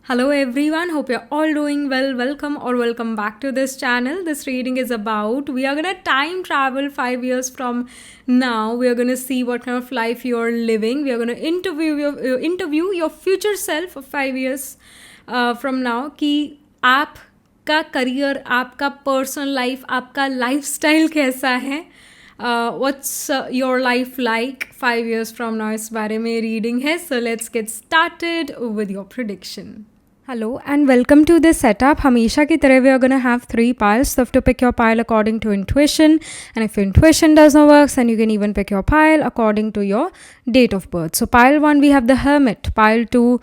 Hello everyone, hope you're all doing well. Welcome back to this channel. This reading is about we are gonna time travel 5 years from now. We are gonna see what kind of life you're living. We are gonna interview your future self of 5 years from now. कि आपका career, आपका personal life, आपका lifestyle कैसा है, what's your life like 5 years from now, इस बारे में reading है. So let's get started with your prediction. Hello and welcome to this setup. हमेशा की तरह we are going to have 3 piles. So you have to pick your pile according to intuition, and if your intuition does not work, then you can even pick your pile according to your date of birth. So pile 1 we have the Hermit, pile 2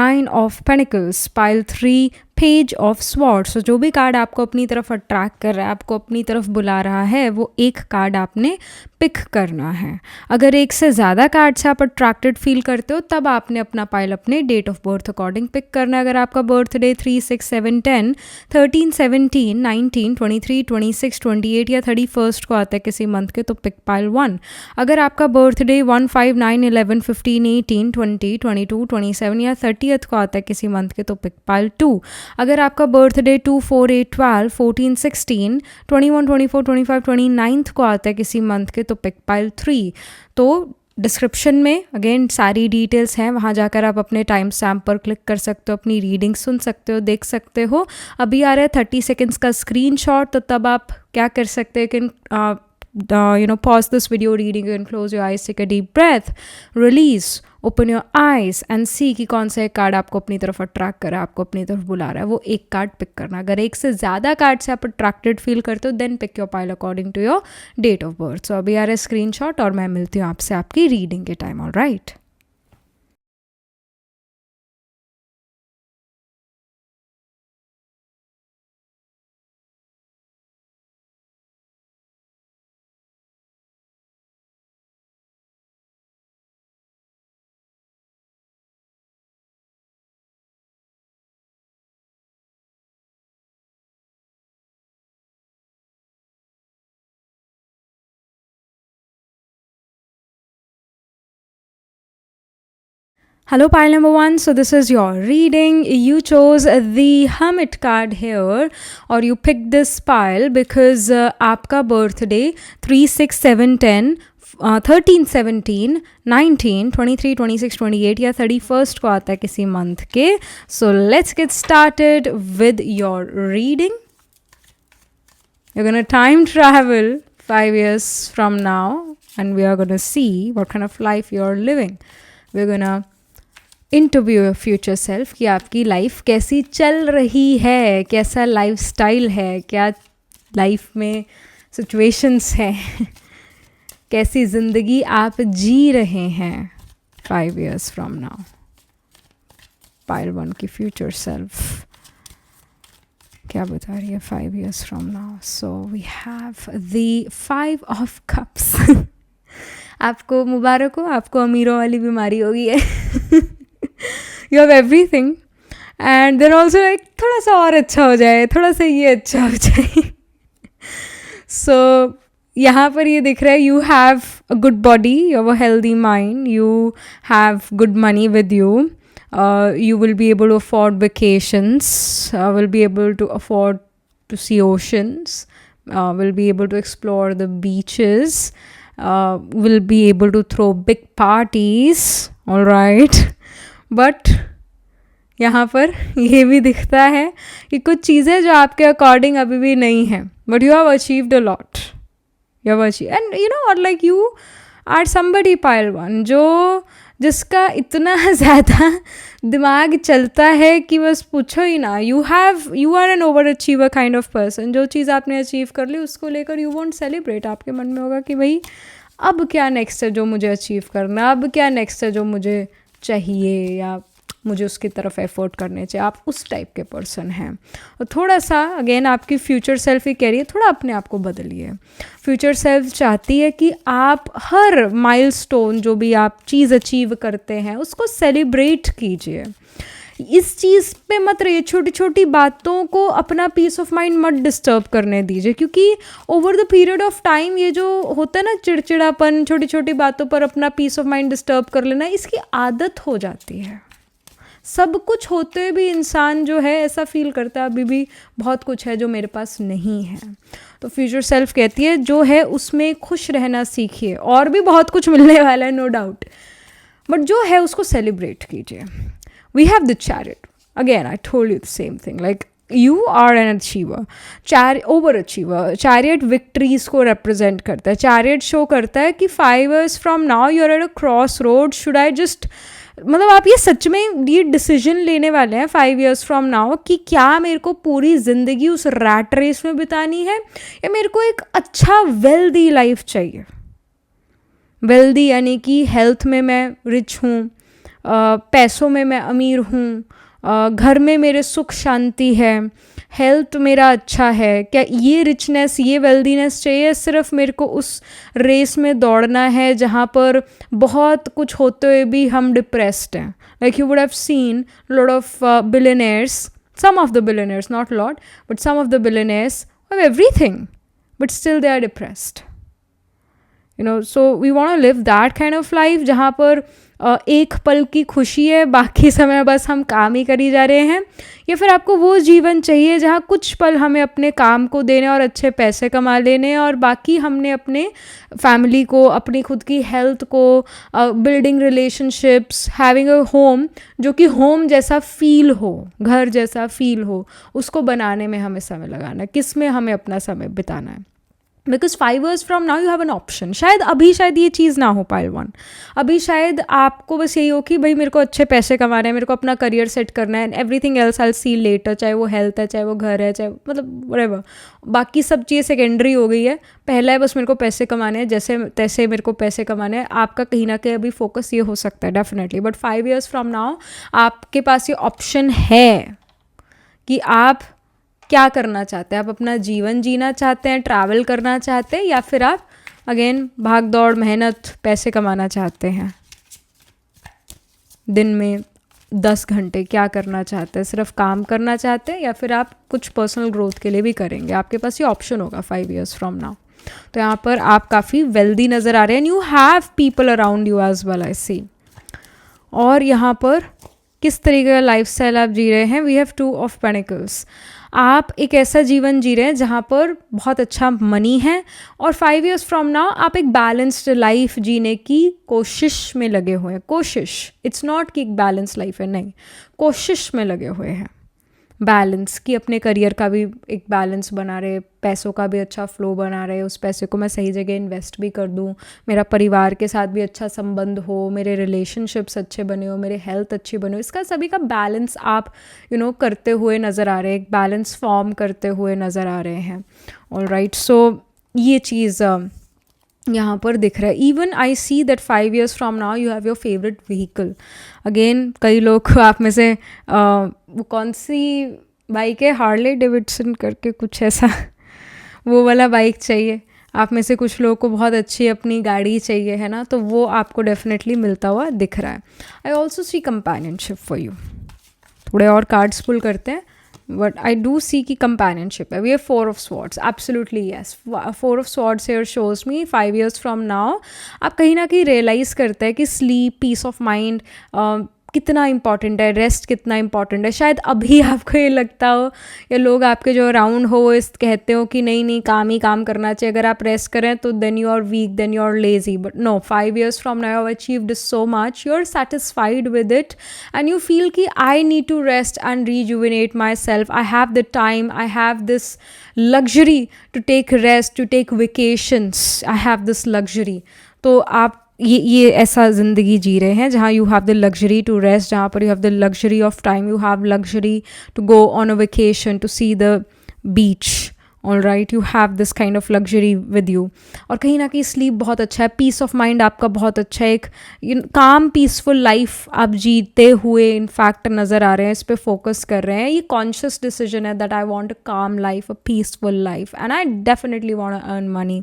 9 of Pentacles, pile 3 page of sword. So जो भी card आपको अपनी तरफ attract कर रहा है, आपको अपनी तरफ बुला रहा है, वो एक कार्ड आपने पिक करना है. अगर एक से ज़्यादा कार्ड से आप अट्रैक्टेड फील करते हो तब आपने अपना पाइल अपने date of birth according pick करना है. अगर आपका बर्थडे 3, 6, 7, 10, 13, 17, 19, 23, 26, 28 या 31 को आता है किसी मंथ के, तो पिक पाइल 1. अगर आपका बर्थडे 1, 5, 9, 11, 15, 18, 20, 22, 27 या 30 को आता है किसी मंथ के, तो पिक पाइल 2. अगर आपका बर्थडे 2, 4, 8, 12, 14, 16, 21, 24, 25, 29 को आता है किसी मंथ के, तो पिक पाइल 3. तो डिस्क्रिप्शन में अगेन सारी डिटेल्स हैं, वहाँ जाकर आप अपने टाइम स्टैम्प पर क्लिक कर सकते हो, अपनी रीडिंग सुन सकते हो, देख सकते हो. अभी आ रहा है 30 सेकेंड्स का स्क्रीनशॉट, तो तब आप क्या कर सकते हो कि pause this video reading and close your eyes, take a deep breath, release, open your eyes and see कि कौन सा एक कार्ड आपको अपनी तरफ अट्रैक्ट कर रहा है, आपको अपनी तरफ बुला रहा है. वो एक कार्ड पिक करना. अगर एक से ज़्यादा कार्ड से आप अट्रैक्टेड फील करते हो, then pick your pile according to your date of birth. So अभी आ रहा है स्क्रीनशॉट और मैं मिलती हूँ आपसे आपकी रीडिंग के time. All right. Hello pile number 1. So this is your reading. You chose the Hermit card here, or you picked this pile because आपका birthday 3, 6, 7, 10, 13, 17, 19, 23, 26, 28 या 31 को आता है किसी मंथ के. So let's get started with your reading. You're going to time travel 5 years from now and we are going to see what kind of life you're living. We're going to interview your future self कि आपकी life कैसी चल रही है, कैसा lifestyle है, क्या life में सिचुएशंस हैं, कैसी ज़िंदगी आप जी रहे हैं 5 years फ्रॉम नाउ. पाइल 1 की फ्यूचर सेल्फ क्या बता रही है 5 years from now. So we have the 5 of cups. आपको मुबारक हो, आपको अमीरों वाली बीमारी हो गई है. You have everything and then also like थोड़ा सा और अच्छा हो जाए, थोड़ा सा ये अच्छा हो जाए. So यहाँ पर ये दिख रहा है you have a good body, you have a healthy mind, you have good money with you, you will be able to afford vacations, will be able to afford to see oceans, will be able to explore the beaches, will be able to throw big parties. All right. But यहाँ पर ये भी दिखता है कि कुछ चीज़ें जो आपके अकॉर्डिंग अभी भी नहीं हैं, but you have achieved a lot. You have achieve and you know और like you are somebody pile 1 जो जिसका इतना ज़्यादा दिमाग चलता है कि बस पूछो ही ना. You are an over achiever kind of person. जो चीज़ आपने अचीव कर ली उसको लेकर यू वॉन्ट सेलिब्रेट. आपके मन में होगा कि भाई अब क्या नेक्स्ट है जो मुझे अचीव करना, अब क्या नेक्स्ट है जो मुझे चाहिए या मुझे उसकी तरफ एफर्ट करने चाहिए. आप उस टाइप के पर्सन हैं. और थोड़ा सा अगेन आपकी फ्यूचर सेल्फ ही कह रही है थोड़ा अपने आप को बदलिए. फ्यूचर सेल्फ चाहती है कि आप हर माइलस्टोन जो भी आप चीज़ अचीव करते हैं उसको सेलिब्रेट कीजिए. इस चीज़ पे मत रहिए, छोटी छोटी बातों को अपना पीस ऑफ माइंड मत डिस्टर्ब करने दीजिए, क्योंकि over the period of time ये जो होता है ना चिड़चिड़ापन, छोटी छोटी बातों पर अपना पीस ऑफ माइंड डिस्टर्ब कर लेना, इसकी आदत हो जाती है. सब कुछ होते हुए भी इंसान जो है ऐसा फील करता है अभी भी बहुत कुछ है जो मेरे पास नहीं है। तो फ्यूचर सेल्फ कहती है जो है उसमें खुश रहना सीखिए, और भी बहुत कुछ मिलने वाला है नो डाउट, बट जो है उसको सेलिब्रेट कीजिए। We have the chariot, again I told you the same thing, like you are an achiever, over achiever. Chariot victories को रिप्रेजेंट करता है। चैरियट शो करता है कि 5 years from now you are at a cross road, should I just, मतलब आप ये सच में ये डिसीजन लेने वाले हैं 5 years फ्रॉम नाउ कि क्या मेरे को पूरी ज़िंदगी उस रैट रेस में बितानी है, या मेरे को एक अच्छा वेल्दी लाइफ चाहिए। वेल्दी यानी कि हेल्थ में मैं रिच हूँ, पैसों में मैं अमीर हूँ, घर में मेरे सुख शांति है, हेल्थ मेरा अच्छा है। क्या ये रिचनेस, ये वेल्दीनेस चाहिए? सिर्फ मेरे को उस रेस में दौड़ना है जहाँ पर बहुत कुछ होते हुए भी हम डिप्रेस्ड हैं। Like you would have seen lot of billionaires, some of the billionaires, not lot, but some of the billionaires have everything but still they are depressed, you know. So we want to live that kind of life जहाँ पर एक पल की खुशी है, बाकी समय बस हम काम ही करी जा रहे हैं। या फिर आपको वो जीवन चाहिए जहाँ कुछ पल हमें अपने काम को देने और अच्छे पैसे कमा लेने, और बाकी हमने अपने फैमिली को, अपनी खुद की हेल्थ को, building relationships, having a home जो कि होम जैसा फील हो, घर जैसा फील हो, उसको बनाने में हमें समय लगाना है। किस में हमें अपना समय बिताना है? Because 5 years from now you have an option. शायद अभी शायद ये चीज़ ना हो पाए वन, अभी शायद आपको बस यही हो कि भाई मेरे को अच्छे पैसे कमाने हैं, मेरे को अपना करियर सेट करना है, and everything else I see later, चाहे वो हेल्थ है, चाहे वो घर है, चाहे मतलब व्हाटएवर, बाकी सब चीज़ सेकेंडरी हो गई है। पहला है बस मेरे को पैसे कमाने हैं, जैसे तैसे मेरे को पैसे कमाने हैं। आपका कहीं ना कहीं अभी फोकस ये हो सकता है definitely, but 5 years from now आपके पास ये ऑप्शन है कि आप क्या करना चाहते हैं। आप अपना जीवन जीना चाहते हैं, ट्रैवल करना चाहते हैं, या फिर आप अगेन भाग दौड़, मेहनत, पैसे कमाना चाहते हैं। दिन में 10 घंटे क्या करना चाहते हैं? सिर्फ काम करना चाहते हैं, या फिर आप कुछ पर्सनल ग्रोथ के लिए भी करेंगे? आपके पास ये ऑप्शन होगा 5 years फ्रॉम नाउ। तो यहाँ पर आप काफ़ी वेल्दी नज़र आ रहे हैं, and you have people around you as well, I see. और यहाँ पर किस तरीके का लाइफस्टाइल आप जी रहे हैं? We have 2 of Pentacles। आप एक ऐसा जीवन जी रहे हैं जहाँ पर बहुत अच्छा मनी है, और 5 years फ्रॉम नाउ आप एक बैलेंस्ड लाइफ जीने की कोशिश में लगे हुए हैं। कोशिश, इट्स नॉट कि एक बैलेंस लाइफ है, नहीं, कोशिश में लगे हुए हैं बैलेंस की। अपने करियर का भी एक बैलेंस बना रहे, पैसों का भी अच्छा फ्लो बना रहे, उस पैसे को मैं सही जगह इन्वेस्ट भी कर दूँ, मेरा परिवार के साथ भी अच्छा संबंध हो, मेरे रिलेशनशिप्स अच्छे बने हो, मेरे हेल्थ अच्छी बने हो, इसका सभी का बैलेंस आप करते हुए नज़र आ रहे हैं, एक बैलेंस फॉर्म करते हुए नज़र आ रहे हैं। ऑलराइट, सो ये चीज़ यहाँ पर दिख रहा है। Even I see that 5 years from now you have your favourite vehicle. Again कई लोग आप में से वो कौन सी बाइक है, हार्ले डेविडसन करके कुछ ऐसा वो वाला बाइक चाहिए। आप में से कुछ लोगों को बहुत अच्छी अपनी गाड़ी चाहिए, है ना, तो वो आपको डेफिनेटली मिलता हुआ दिख रहा है। I also see companionship for you. थोड़े और कार्ड्स पुल करते हैं, बट आई डू सी की कंपेनियनशिप है। We have 4 of Swords, absolutely yes. 4 of Swords here shows me 5 years from now आप कहीं ना कहीं रियलाइज़ करते हैं कि स्लीप, पीस ऑफ माइंड कितना इंपॉर्टेंट है, रेस्ट कितना इंपॉर्टेंट है। शायद अभी आपको ये लगता हो, या लोग आपके जो अराउंड हो वो इस कहते हो कि नहीं नहीं काम ही काम करना चाहिए, अगर आप रेस्ट करें तो then you are weak, then you are lazy. But no, 5 years from now you have achieved so much, you are satisfied with it, and you feel कि I need to rest and rejuvenate myself. I have the time, I have this luxury to take rest, to take vacations. I have this luxury. तो आप ये ऐसा ज़िंदगी जी रहे हैं जहाँ you have the luxury to rest, जहाँ पर you have the luxury of time, you have luxury to go on a vacation, to see the beach. All right, you have this kind of luxury with you. और कहीं ना कहीं sleep बहुत अच्छा है, piece of mind आपका बहुत अच्छा है, एक काम पीसफुल लाइफ आप जीते हुए इनफैक्ट नज़र आ रहे हैं, इस पर फोकस कर रहे हैं। ये कॉन्शियस डिसीजन है that I want a calm life, a peaceful life, and I definitely want to earn money,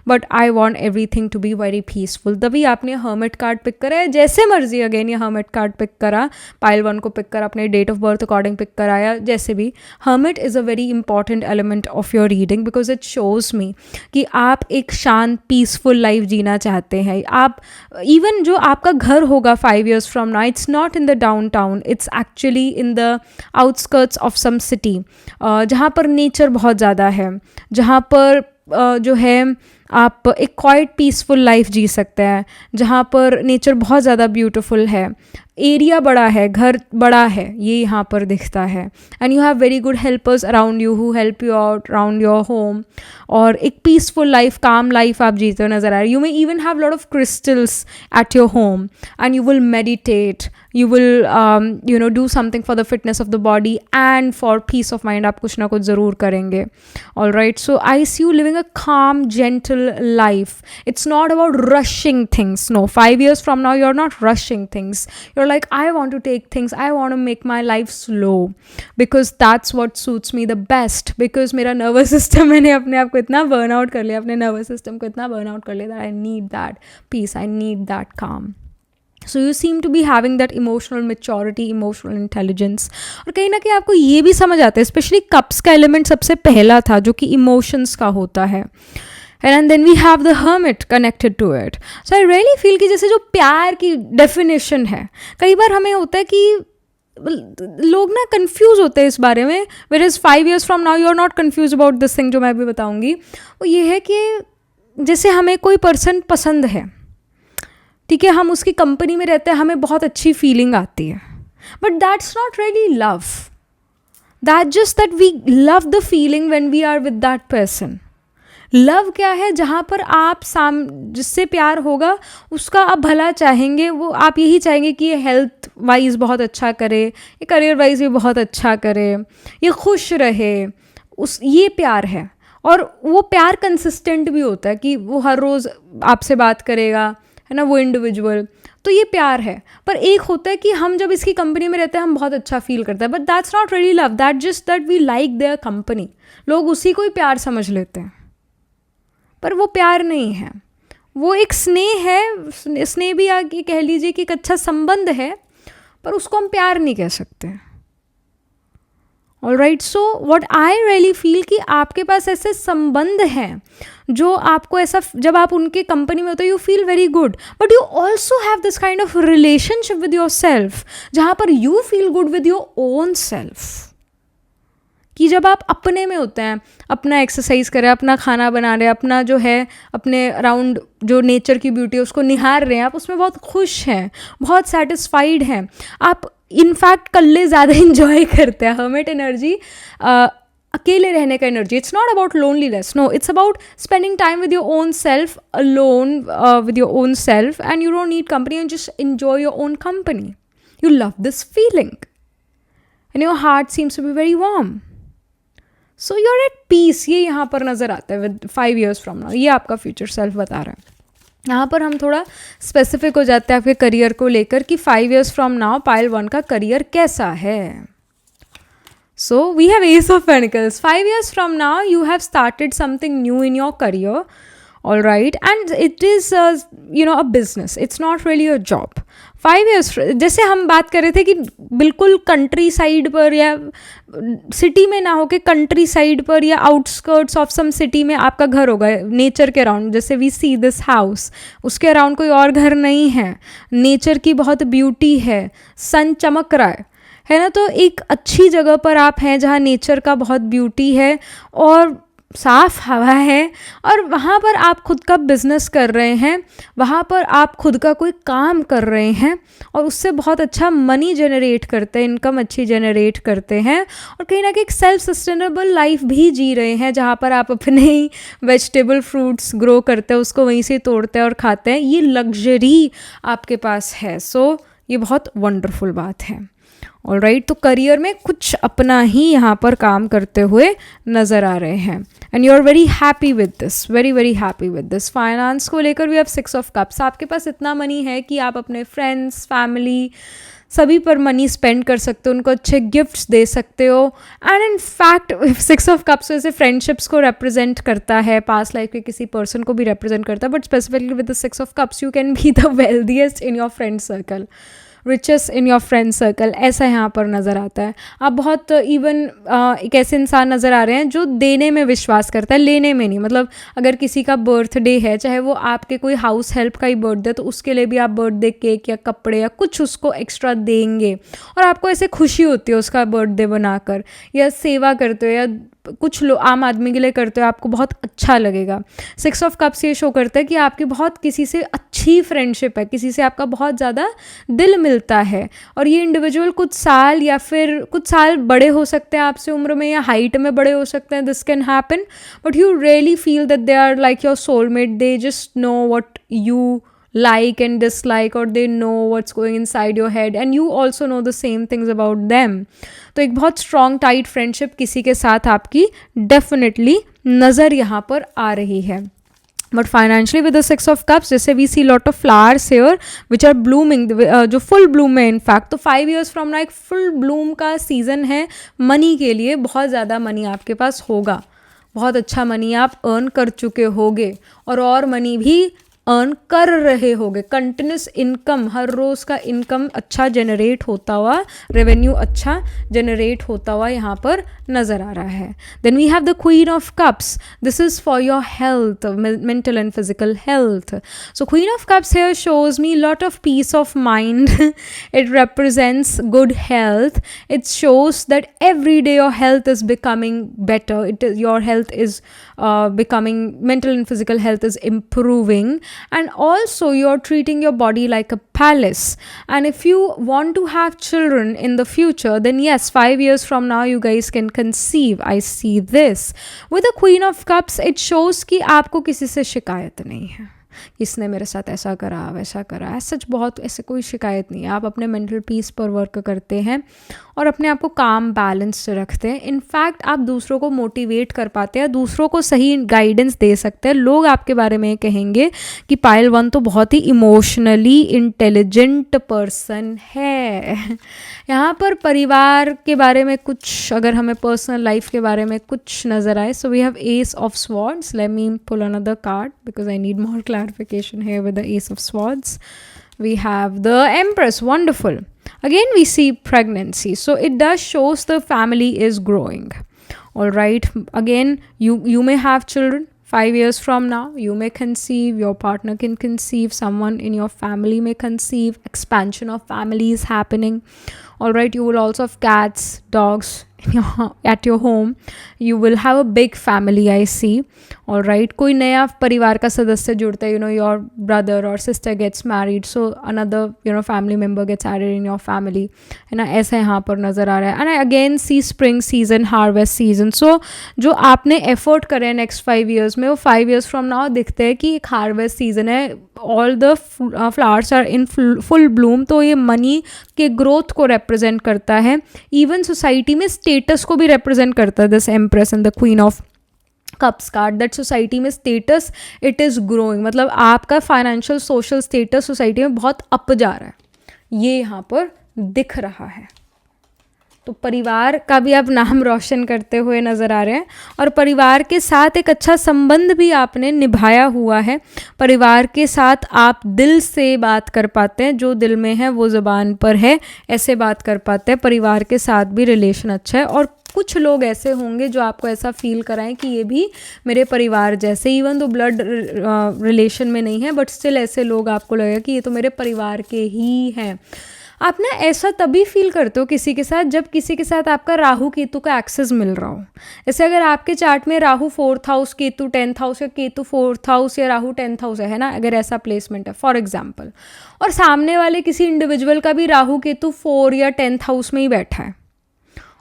but I want everything to be very peaceful. तभी आपने हर्मिट कार्ड पिक करा है, जैसे मर्जी अगेन ये हर्मिट कार्ड पिक करा, pile 1 को pick करा, अपने date of birth according pick कराया, जैसे भी। Hermit is a very important element of your your reading because it shows me कि आप एक शांत पीसफुल लाइफ जीना चाहते हैं. आप इवन जो आपका घर होगा 5 years from now, it's not in the down town, it's actually in the outskirts of some city, जहाँ पर नेचर बहुत ज़्यादा है, जहाँ पर जो है आप एक क्वाइट पीसफुल लाइफ जी सकते हैं, जहाँ पर नेचर बहुत ज़्यादा ब्यूटीफुल है, एरिया बड़ा है, घर बड़ा है, ये यहाँ पर दिखता है. And you have very good helpers around you who help you out around your home. और एक पीसफुल लाइफ, काम लाइफ आप जीते हुए नज़र आ रहे हैं. You may even have lot of crystals at your home and you will meditate, you will do something for the fitness of the body and for peace of mind. आप कुछ ना कुछ ज़रूर करेंगे. All right, so I see you living a calm, gentle life. It's not about rushing things. No, 5 years from now you're not rushing things. You're like, I want to take things, I want to make my life slow because that's what suits me the best. Because मेरा nervous system, मैंने अपने आप को इतना burn out कर लिया, अपने nervous system को इतना burn out कर लिया that I need that peace, I need that calm. So you seem to be having that emotional maturity, emotional intelligence. और कहीं ना कहीं आपको ये भी समझ आता है, स्पेशली कप्स का एलिमेंट सबसे पहला था जो कि इमोशंस का होता है. And then we have the hermit connected to it. So I really feel कि जैसे जो प्यार की डेफिनेशन है, कई बार हमें होता है कि लोग ना कंफ्यूज होते हैं इस बारे में. Whereas 5 years from now you are not confused about this thing जो मैं अभी बताऊँगी. वो ये है कि जैसे हमें कोई पर्सन पसंद है, ठीक है, हम उसकी कंपनी में रहते हैं, हमें बहुत अच्छी फीलिंग आती है, but that's not really love. That just that we love the feeling when we are with that person. Love क्या है? जहाँ पर आप जिससे प्यार होगा उसका आप भला चाहेंगे, वो आप यही चाहेंगे कि ये हेल्थ वाइज बहुत अच्छा करे, ये करियर वाइज भी बहुत अच्छा करे, ये खुश रहे, ये प्यार है. और वो प्यार कंसिस्टेंट भी होता है कि वो हर रोज़ आपसे बात करेगा, है ना, वो इंडिविजुअल. तो ये प्यार है. पर एक होता है कि हम जब इसकी कंपनी में रहते हैं हम बहुत अच्छा फील करते हैं, but that's not really love, that just that we like their company. लोग उसी को ही प्यार समझ लेते हैं, पर वो प्यार नहीं है, वो एक स्नेह है. स्नेह भी आगे कह लीजिए कि एक अच्छा संबंध है, पर उसको हम प्यार नहीं कह सकते. Alright, so what I really feel कि आपके पास ऐसे संबंध हैं जो आपको ऐसा, जब आप उनके कंपनी में होते हो you feel very good, but you also have this kind of relationship with your self जहाँ पर you feel good with your own self. कि जब आप अपने में होते हैं, अपना एक्सरसाइज कर रहे हैं, अपना खाना बना रहे हैं, अपना जो है अपने अराउंड जो नेचर की ब्यूटी है उसको निहार रहे हैं, आप उसमें बहुत खुश हैं, बहुत सेटिस्फाइड हैं, आप इनफैक्ट कल्ले ज़्यादा इंजॉय करते हैं. हर्मिट एनर्जी अकेले रहने का energy. It's not about loneliness, no, it's about spending time with your own self, alone with your own self, and you don't need company, and just enjoy your own company. You love this feeling and your heart seems to be very warm. So you are at peace. ये यहाँ पर नज़र आता है with 5 years from now. ये आपका future self बता रहा है. यहाँ पर हम थोड़ा स्पेसिफिक हो जाते हैं आपके करियर को लेकर कि 5 years फ्रॉम नाउ पाइल 1 का करियर कैसा है. So we have Ace of Pentacles. 5 years from now, you have started something new in your career, all right? And it is, a business. It's not really a job. 5 years, जैसे हम बात कर रहे थे कि बिल्कुल कंट्री साइड पर या सिटी में ना हो के कंट्री साइड पर या आउटस्कर्ट्स ऑफ सम सिटी में आपका घर होगा नेचर के अराउंड. जैसे वी सी दिस हाउस, उसके अराउंड कोई और घर नहीं है, नेचर की बहुत ब्यूटी है, सन चमक रहा है ना. तो एक अच्छी जगह पर आप हैं जहाँ नेचर का बहुत ब्यूटी है और साफ़ हवा है, और वहाँ पर आप खुद का बिजनेस कर रहे हैं, वहाँ पर आप खुद का कोई काम कर रहे हैं और उससे बहुत अच्छा मनी जनरेट करते हैं, इनकम अच्छी जनरेट करते हैं, और कहीं ना कहीं एक सेल्फ सस्टेनेबल लाइफ भी जी रहे हैं जहाँ पर आप अपने ही वेजिटेबल फ्रूट्स ग्रो करते हैं, उसको वहीं से तोड़ते हैं और खाते हैं. ये लग्जरी आपके पास है. सो ये बहुत वंडरफुल बात है. ऑलराइट, तो करियर में कुछ अपना ही यहाँ पर काम करते हुए नज़र आ रहे हैं, and you are very happy with this, very very happy with this. Finance को लेकर वी हैव 6 of Cups. आपके पास इतना मनी है कि आप अपने फ्रेंड्स, फैमिली, सभी पर मनी स्पेंड कर सकते हो, उनको अच्छे गिफ्ट्स दे सकते हो. And in fact 6 of Cups वैसे फ्रेंडशिप्स को रिप्रेजेंट करता है, पास्ट लाइफ के किसी पर्सन को भी रिप्रेजेंट करता है, but specifically with the 6 of Cups you can be the wealthiest in your friend circle. Richest in your friend circle, ऐसा यहाँ पर नज़र आता है। आप बहुत इवन एक ऐसे इंसान नज़र आ रहे हैं जो देने में विश्वास करता है, लेने में नहीं। मतलब अगर किसी का बर्थडे है, चाहे वो आपके कोई हाउस हेल्प का ही बर्थडे, तो उसके लिए भी आप बर्थडे केक या कपड़े या कुछ उसको एक्स्ट्रा देंगे और आपको ऐसे खुशी होती है उसका बर्थडे बनाकर, या सेवा करते हो या कुछ लोग आम आदमी के लिए करते हो, आपको बहुत अच्छा लगेगा। 6 ऑफ कप्स ये शो करता है कि आपकी बहुत किसी से अच्छी फ्रेंडशिप है, किसी से आपका बहुत ज़्यादा दिल मिलता है, और ये इंडिविजुअल कुछ साल या फिर कुछ साल बड़े हो सकते हैं आपसे उम्र में या हाइट में बड़े हो सकते हैं, this can happen, but you really feel that they are like your soulmate, they just know what you like and dislike, or they know what's going inside your head and you also know the same things about them. तो एक बहुत strong tight friendship किसी के साथ आपकी definitely नज़र यहाँ पर आ रही है। But financially with the 6 of cups, जैसे we see lot of flowers here which are blooming, जो full bloom है in fact, तो 5 years from now एक full bloom का season है money के लिए। बहुत ज़्यादा money आपके पास होगा, बहुत अच्छा money आप earn कर चुके होगे और money भी अर्न कर रहे होगे। कंटिन्यूस इनकम, हर रोज़ का इनकम अच्छा जनरेट होता हुआ, रेवेन्यू अच्छा जनरेट होता हुआ यहाँ पर नज़र आ रहा है। Then we have the queen of cups, this is for your health, mental and physical health. So queen of cups here shows me lot of peace of mind, it represents good health, it shows that every day your health is becoming better, your health is becoming, mental and physical health is improving, and also you're treating your body like a palace. And if you want to have children in the future, then yes, 5 years from now you guys can conceive. I see this with the Queen of Cups, it shows कि आपको किसी से शिकायत नहीं है, इसने मेरे साथ ऐसा करा वैसा करा, सच बहुत ऐसे कोई शिकायत नहीं है। आप अपने मेंटल पीस पर वर्क करते हैं और अपने आप को काम बैलेंस रखते हैं। इनफैक्ट आप दूसरों को मोटिवेट कर पाते हैं, दूसरों को सही गाइडेंस दे सकते हैं। लोग आपके बारे में कहेंगे कि पायल 1 तो बहुत ही इमोशनली इंटेलिजेंट पर्सन है। यहाँ पर परिवार के बारे में कुछ, अगर हमें पर्सनल लाइफ के बारे में कुछ नज़र आए, so we have ace of swords, let me pull another card because I need more clarification here with the Ace of Swords. We have the Empress, wonderful. Again we see pregnancy, so it does shows the family is growing. All right, again you may have children 5 years from now, you may conceive, your partner can conceive, someone in your family may conceive, expansion of family is happening. All right, you will also have cats, dogs at your home, you will have a big family, I see. All right, कोई नया परिवार का सदस्य जुड़ता है, your brother or sister gets married, so another family member gets added in your family, है ना, ऐसा यहाँ पर नज़र आ रहा है। And I again see spring season, harvest season, so जो आपने एफर्ट करे नेक्स्ट 5 years में, वो 5 years from now दिखते हैं कि एक हार्वेस्ट सीजन है, all the flowers are in full bloom. तो ये मनी के ग्रोथ को रिप्रेजेंट करता है, इवन सोसाइटी में स्टेटस को भी रिप्रेजेंट करता है। This empress and the queen of cups card, that society में स्टेटस इट इज़ ग्रोइंग, मतलब आपका फाइनेंशियल सोशल स्टेटस सोसाइटी में बहुत अप जा रहा है, ये यहाँ पर दिख रहा है। तो परिवार का भी आप नाम रोशन करते हुए नज़र आ रहे हैं, और परिवार के साथ एक अच्छा संबंध भी आपने निभाया हुआ है। परिवार के साथ आप दिल से बात कर पाते हैं, जो दिल में है वो ज़ुबान पर है, ऐसे बात कर पाते हैं। परिवार के साथ भी रिलेशन अच्छा है, और कुछ लोग ऐसे होंगे जो आपको ऐसा फील कराएं कि ये भी मेरे परिवार जैसे, इवन तो ब्लड रिलेशन में नहीं है, बट स्टिल ऐसे लोग आपको लगेगा कि ये तो मेरे परिवार के ही हैं। आप ना ऐसा तभी फील करते हो किसी के साथ, जब किसी के साथ आपका राहु केतु का एक्सेस मिल रहा हो। जैसे अगर आपके चार्ट में Rahu 4th house, Ketu 10th house, या केतु 4th हाउस या राहु 10th हाउस है ना, अगर ऐसा प्लेसमेंट है फॉर एग्जाम्पल, और सामने वाले किसी इंडिविजुअल का भी राहु केतु 4 या 10th हाउस में ही बैठा है,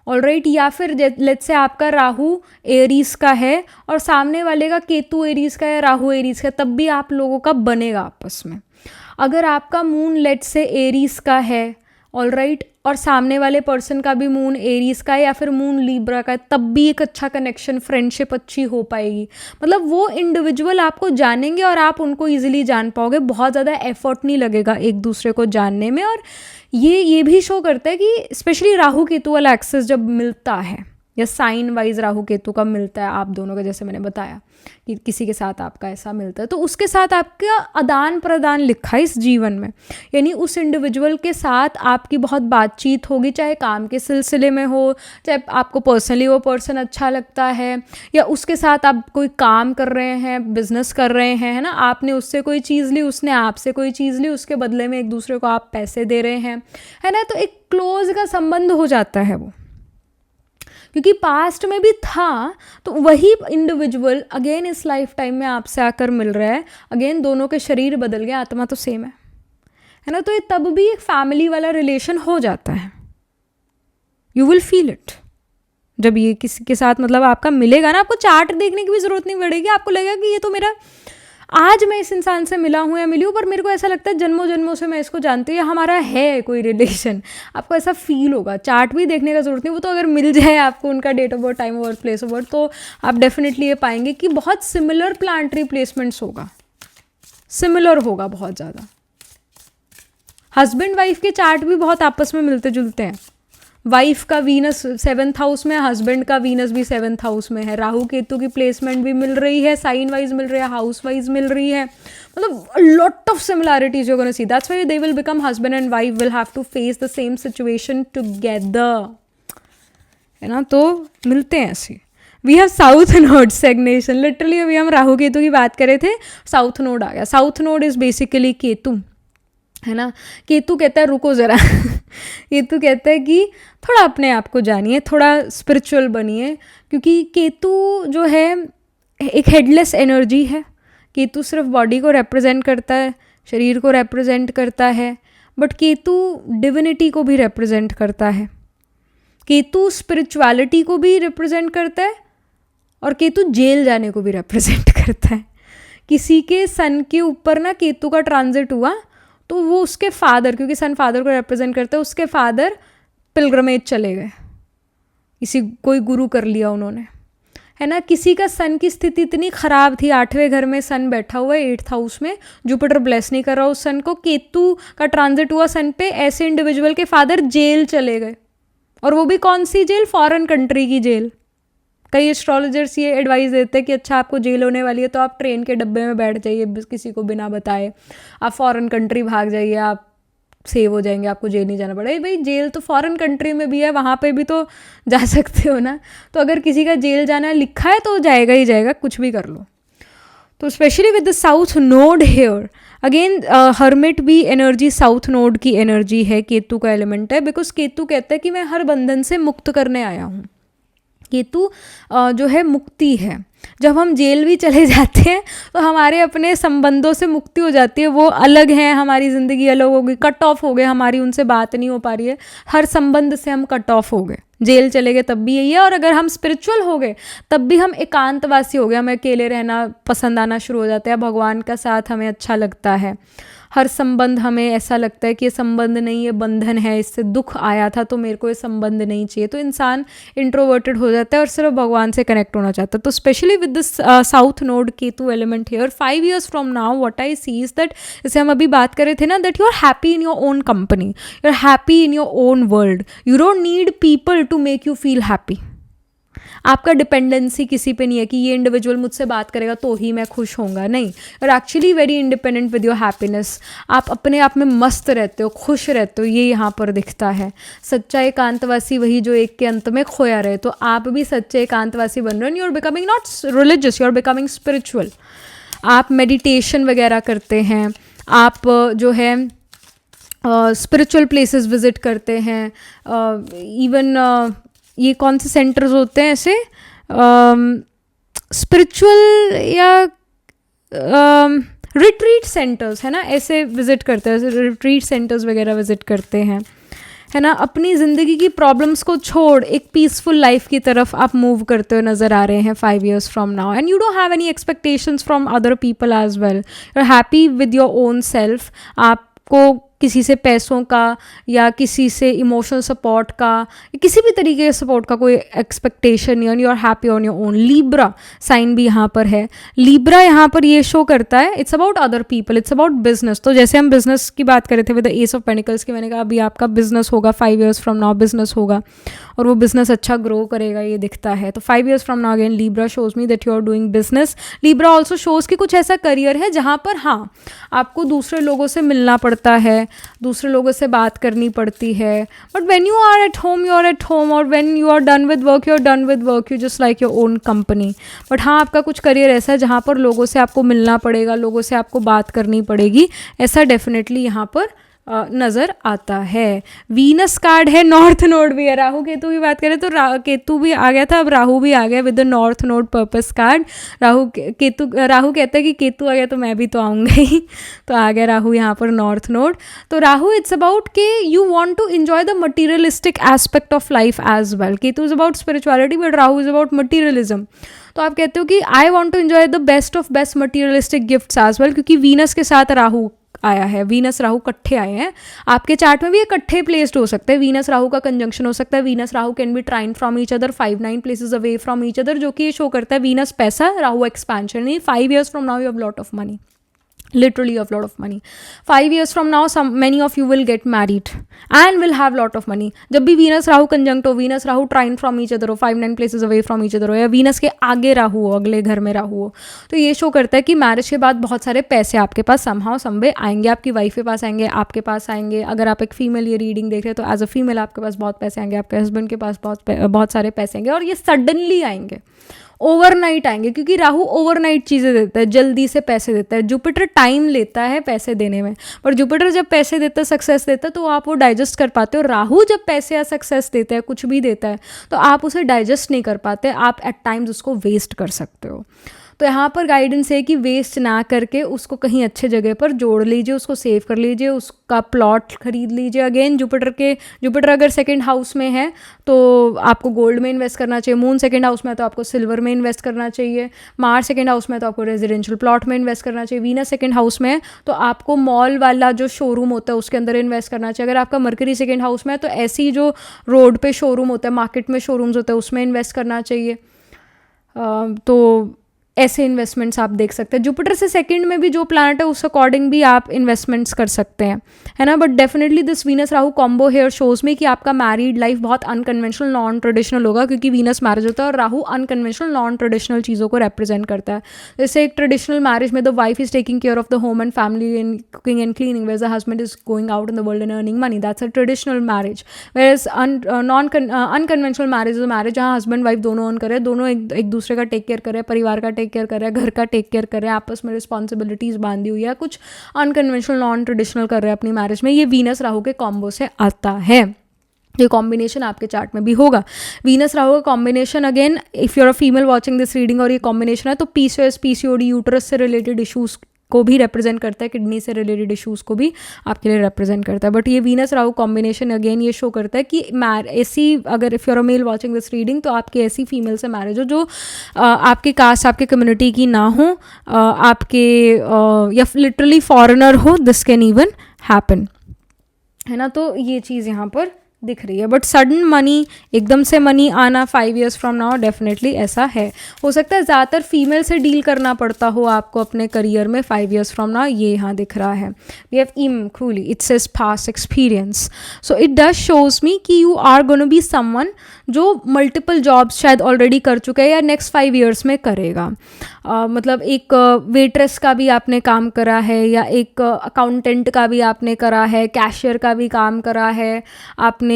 ऑलराइट, या फिर लेट्स से आपका राहु एरीज का है और सामने वाले का केतु एरीज का या राहु एरीज का, तब भी आप लोगों का बनेगा आपस में। अगर आपका मून लेट्स से एरीज का है, ऑलराइट, और सामने वाले पर्सन का भी मून एरीज का है या फिर मून लीब्रा का है, तब भी एक अच्छा कनेक्शन, फ्रेंडशिप अच्छी हो पाएगी। मतलब वो इंडिविजुअल आपको जानेंगे और आप उनको ईजिली जान पाओगे, बहुत ज़्यादा एफर्ट नहीं लगेगा एक दूसरे को जानने में। और ये भी शो करता है कि स्पेशली राहु केतु वाला एक्सेस जब मिलता है, या साइन वाइज राहु केतु का मिलता है आप दोनों का, जैसे मैंने बताया कि किसी के साथ आपका ऐसा मिलता है, तो उसके साथ आपका आदान प्रदान लिखा है इस जीवन में, यानी उस इंडिविजुअल के साथ आपकी बहुत बातचीत होगी, चाहे काम के सिलसिले में हो, चाहे आपको पर्सनली वो पर्सन अच्छा लगता है, या उसके साथ आप कोई काम कर रहे हैं, बिजनेस कर रहे हैं, है ना, आपने उससे कोई चीज़ ली, उसने आपसे कोई चीज़ ली, उसके बदले में एक दूसरे को आप पैसे दे रहे हैं, है ना, तो एक क्लोज का संबंध हो जाता है वो, क्योंकि पास्ट में भी था, तो वही इंडिविजुअल अगेन इस लाइफ टाइम में आपसे आकर मिल रहा है, अगेन दोनों के शरीर बदल गए, आत्मा तो सेम है ना, तो ये तब भी एक फैमिली वाला रिलेशन हो जाता है। यू विल फील इट जब ये किसी के साथ मतलब आपका मिलेगा ना, आपको चार्ट देखने की भी ज़रूरत नहीं पड़ेगी, आपको लगेगा कि ये तो मेरा, आज मैं इस इंसान से मिला हूँ या मिली हूँ, पर मेरे को ऐसा लगता है जन्मों जन्मों से मैं इसको जानती हूँ, या हमारा है कोई रिलेशन, आपको ऐसा फील होगा। चार्ट भी देखने का ज़रूरत नहीं, वो तो अगर मिल जाए आपको उनका date of birth, time of birth, place of birth, तो आप डेफिनेटली ये पाएंगे कि बहुत सिमिलर प्लांटरी प्लेसमेंट्स होगा, सिमिलर होगा बहुत ज़्यादा। हस्बैंड वाइफ के चार्ट भी बहुत आपस में मिलते जुलते हैं, वाइफ का वीनस 7th हाउस में, हस्बैंड का वीनस भी 7th हाउस में है, राहु केतु की प्लेसमेंट भी मिल रही है, साइन वाइज मिल रही है, हाउस वाइज मिल रही है, मतलब lot of similarities you are gonna see, that's why they will become husband and wife, will have to face the same situation together, है ना, तो मिलते हैं ऐसे। We have south node stagnation, literally अभी हम राहु केतु की बात कर रहे थे, साउथ नोड आ गया। South node is basically Ketu, है ना, केतु कहता है रुको ज़रा केतु कहता है कि थोड़ा अपने आप को जानिए, थोड़ा स्पिरिचुअल बनिए, क्योंकि केतु जो है एक हेडलेस एनर्जी है, केतु सिर्फ बॉडी को रिप्रेजेंट करता है, शरीर को रिप्रेजेंट करता है, बट केतु डिविनिटी को भी रिप्रेजेंट करता है, केतु स्पिरिचुअलिटी को भी रिप्रेजेंट करता है, और केतु जेल जाने को भी रिप्रेजेंट करता है। किसी के सन के ऊपर ना केतु का ट्रांजिट हुआ, तो वो उसके फादर, क्योंकि सन फादर को रिप्रेजेंट करते हैं, उसके फादर पिलग्रमेज चले गए, कोई गुरु कर लिया उन्होंने, है ना। किसी का सन की स्थिति इतनी ख़राब थी, 8वें घर में सन बैठा हुआ है 8th हाउस में, जुपिटर ब्लेस नहीं कर रहा उस सन को, केतु का ट्रांजिट हुआ सन पे, ऐसे इंडिविजुअल के फादर जेल चले गए, और वो भी कौन सी जेल, फॉरेन कंट्री की जेल। कई एस्ट्रोलॉजर्स ये एडवाइस देते हैं कि अच्छा आपको जेल होने वाली है तो आप ट्रेन के डब्बे में बैठ जाइए किसी को बिना बताए, आप फॉरेन कंट्री भाग जाइए, आप सेव हो जाएंगे, आपको जेल नहीं जाना पड़ेगा। भाई जेल तो फॉरेन कंट्री में भी है, वहाँ पे भी तो जा सकते हो ना, तो अगर किसी का जेल जाना लिखा है तो जाएगा ही जाएगा, कुछ भी कर लो। तो specially with the south node here, अगेन हर्मिट भी एनर्जी साउथ नोड की एनर्जी है, केतु का एलिमेंट है, बिकॉज केतु कहता है कि मैं हर बंधन से मुक्त करने आया हूँ। केतु जो है मुक्ति है, जब हम जेल भी चले जाते हैं तो हमारे अपने संबंधों से मुक्ति हो जाती है, वो अलग हैं, हमारी ज़िंदगी अलग हो गई, कट ऑफ हो गए, हमारी उनसे बात नहीं हो पा रही है, हर संबंध से हम कट ऑफ हो गए, जेल चले गए तब भी यही है। और अगर हम स्पिरिचुअल हो गए तब भी हम एकांतवासी हो गए, हमें अकेले रहना पसंद आना शुरू हो जाता है, भगवान का साथ हमें अच्छा लगता है, हर संबंध हमें ऐसा लगता है कि ये संबंध नहीं, ये बंधन है, इससे दुख आया था तो मेरे को ये संबंध नहीं चाहिए, तो इंसान इंट्रोवर्टेड हो जाता है और सिर्फ भगवान से कनेक्ट होना चाहता है। तो specially with this south node Ketu element here, 5 years from now what I see is that, जैसे हम अभी बात कर रहे थे ना, that you are happy in your own company, you are happy in your own world, you don't need people to make you feel happy. आपका dependency किसी पे नहीं है कि ये इंडिविजुअल मुझसे बात करेगा तो ही मैं खुश होऊंगा, नहीं, you are actually very independent with your happiness, आप अपने आप में मस्त रहते हो, खुश रहते हो, ये यहाँ पर दिखता है। सच्चा एकांतवासी वही जो एक के अंत में खोया रहे, तो आप भी सच्चे एकांतवासी बन रहे हो, you are becoming not religious, you are becoming spiritual. आप मेडिटेशन वगैरह करते हैं, आप जो है स्पिरिचुअल प्लेसेस विजिट करते हैं, इवन ये कौन से सेंटर्स होते हैं ऐसे स्पिरिचुअल या रिट्रीट सेंटर्स, है ना, ऐसे विजिट करते हैं, रिट्रीट सेंटर्स वगैरह विजिट करते हैं, है ना। अपनी ज़िंदगी की प्रॉब्लम्स को छोड़ एक पीसफुल लाइफ की तरफ आप मूव करते हुए नज़र आ रहे हैं 5 years from now, and you don't have any expectations from other people as well, you are happy with your own self. आपको किसी से पैसों का या किसी से इमोशनल सपोर्ट का या किसी भी तरीके के सपोर्ट का कोई एक्सपेक्टेशन नहीं, you are happy on your own. Libra sign भी यहाँ पर है। लीब्रा यहाँ पर ये शो करता है it's about other people, it's about business. तो जैसे हम बिजनेस की बात कर रहे थे with the S of pentacles की, मैंने कहा अभी आपका बिजनेस होगा, 5 years फ्रॉम नाउ बिजनेस होगा और वो बिजनेस अच्छा ग्रो करेगा, ये दिखता है। तो 5 years from now again Libra shows me that you are doing business. Libra also shows कि कुछ ऐसा करियर है जहाँ पर हाँ आपको दूसरे लोगों से मिलना पड़ता है, दूसरे लोगों से बात करनी पड़ती है, but when you are at home you are at home, और when you are done with work you are done with work, you just like your own company. But हाँ आपका कुछ करियर ऐसा है जहाँ पर लोगों से आपको मिलना पड़ेगा, लोगों से आपको बात करनी पड़ेगी, ऐसा डेफिनेटली यहाँ पर नज़र आता है। वीनस कार्ड है, नॉर्थ नोड भी है। राहु केतु की बात करें तो केतु भी आ गया था, अब राहु भी आ गया with the north node purpose card. Rahu कहता है कि केतु आ गया तो मैं भी तो आऊँगा ही, तो आ गया राहु यहाँ पर नॉर्थ नोड। तो राहु इट्स अबाउट के you want to enjoy the materialistic aspect of life as well. Ketu is about spirituality but Rahu is about materialism. तो आप कहते हो कि I want to enjoy the best of best materialistic gifts as well, क्योंकि Venus के साथ राहु आया है, वीनस राहु इकट्ठे आए हैं। आपके चार्ट में भी इकट्ठे प्लेस्ड हो सकते हैं, वीनस राहु का कंजंक्शन हो सकता है। Venus Rahu can be trine from each other 5-9 places away from each other, जो कि ये शो करता है वीनस पैसा, Rahu expansion. 5 years from now you have lot of money, literally a lot of money. 5 years from now many of you will get married and will have lot of money. जब भी Venus Rahu conjunct हो, Venus Rahu trine from each other हो, 5-9 places away from each other हो, या Venus के आगे राहु हो, अगले घर में राहु हो, तो ये शो करता है कि मैरिज के बाद बहुत सारे पैसे आपके पास somehow someway आएंगे, आपकी वाइफ के पास आएंगे, आपके पास आएंगे। अगर आप एक फीमेल ये रीडिंग देख रहे हैं तो एज अ फीमेल आपके पास बहुत पैसे आएंगे, आपके हस्बैंड के पास बहुत सारे पैसे आएंगे, और ये सडनली आएंगे, ओवरनाइट आएंगे, क्योंकि राहु ओवरनाइट चीज़ें देता है, जल्दी से पैसे देता है। जुपिटर टाइम लेता है पैसे देने में, पर जुपिटर जब पैसे देता है, सक्सेस देता है, तो आप वो डाइजेस्ट कर पाते हो। राहु जब पैसे या सक्सेस देता है, कुछ भी देता है, तो आप उसे डाइजेस्ट नहीं कर पाते, आप एट टाइम्स उसको वेस्ट कर सकते हो। तो यहाँ पर गाइडेंस है कि वेस्ट ना करके उसको कहीं अच्छे जगह पर जोड़ लीजिए, उसको सेव कर लीजिए, उसका प्लॉट खरीद लीजिए। अगेन जुपिटर अगर सेकंड हाउस में है तो आपको गोल्ड में इन्वेस्ट करना चाहिए, मून सेकंड हाउस में है तो आपको सिल्वर में इन्वेस्ट करना चाहिए, मार्स सेकंड हाउस में है तो आपको रेजिडेंशियल प्लॉट में इन्वेस्ट करना चाहिए, वीनस सेकंड हाउस में है तो आपको मॉल वाला जो शोरूम होता है उसके अंदर इन्वेस्ट करना चाहिए। अगर आपका मरकरी सेकंड हाउस में है तो ऐसी जो रोड पे शोरूम होता है, मार्केट में शोरूम्स होते हैं, उसमें इन्वेस्ट करना चाहिए। तो ऐसे इन्वेस्टमेंट्स आप देख सकते हैं। जुपिटर से सेकंड में भी जो प्लैनेट है उस अकॉर्डिंग भी आप इन्वेस्टमेंट्स कर सकते हैं, है ना। But definitely this Venus Rahu combo here shows में कि आपका मैरिड लाइफ बहुत अनकन्वेंशनल, नॉन ट्रेडिशनल होगा, क्योंकि वीनस मैरिज होता है और राहु अनकन्वेंशनल, नॉन ट्रेडिशनल चीज़ों को रिप्रेजेंट करता है। जैसे एक ट्रेडिशनल मैरिज में the wife is taking care of the home and family in cooking and cleaning, where the husband is going out in the world and earning money, that's a traditional marriage. Where is unconventional marriage is a marriage जहाँ husband wife दोनों earn करे, दोनों एक दूसरे का take care करे, परिवार का टेक केयर करे, घर का टेक केयर कर रहे हैं, आपस में रिस्पॉन्सिबिलिटीज बांधी हुई है, कुछ अनकन्वेंशनल, नॉन ट्रेडिशनल कर रहे हैं अपनी मैरिज में। ये वीनस राहु के कॉम्बो से आता है। ये कॉम्बिनेशन आपके चार्ट में भी होगा। वीनस राहु का combination, again if you are a female watching this reading और ये कॉम्बिनेशन है तो पीसीओएस, पीसीओडी, यूट्रस से रिलेटेड इश्यूज को भी रिप्रेजेंट करता है, किडनी से रिलेटेड इश्यूज़ को भी आपके लिए रिप्रेजेंट करता है। बट ये वीनस राहु कॉम्बिनेशन अगेन ये शो करता है कि ऐसी, अगर if you are a male watching this reading तो आपकी ऐसी फीमेल से मैरिज हो जो आपके कास्ट, आपके कम्युनिटी की ना हो, आपके या लिटरली फॉरेनर हो, दिस कैन इवन हैपन, है ना। तो ये चीज़ यहाँ पर दिख रही है। बट सडन मनी, एकदम से मनी आना 5 years फ्रॉम नाउ डेफिनेटली ऐसा है। हो सकता है ज़्यादातर फीमेल से डील करना पड़ता हो आपको अपने करियर में 5 years फ्रॉम नाउ, ये यहाँ दिख रहा है। We have truly it says past experience, so it does shows me कि you are gonna be someone जो मल्टीपल जॉब्स शायद ऑलरेडी कर चुका है या नेक्स्ट 5 years में करेगा। मतलब एक वेट्रेस का भी आपने काम करा है, या एक अकाउंटेंट का भी आपने करा है, कैशियर का भी काम करा है, आपने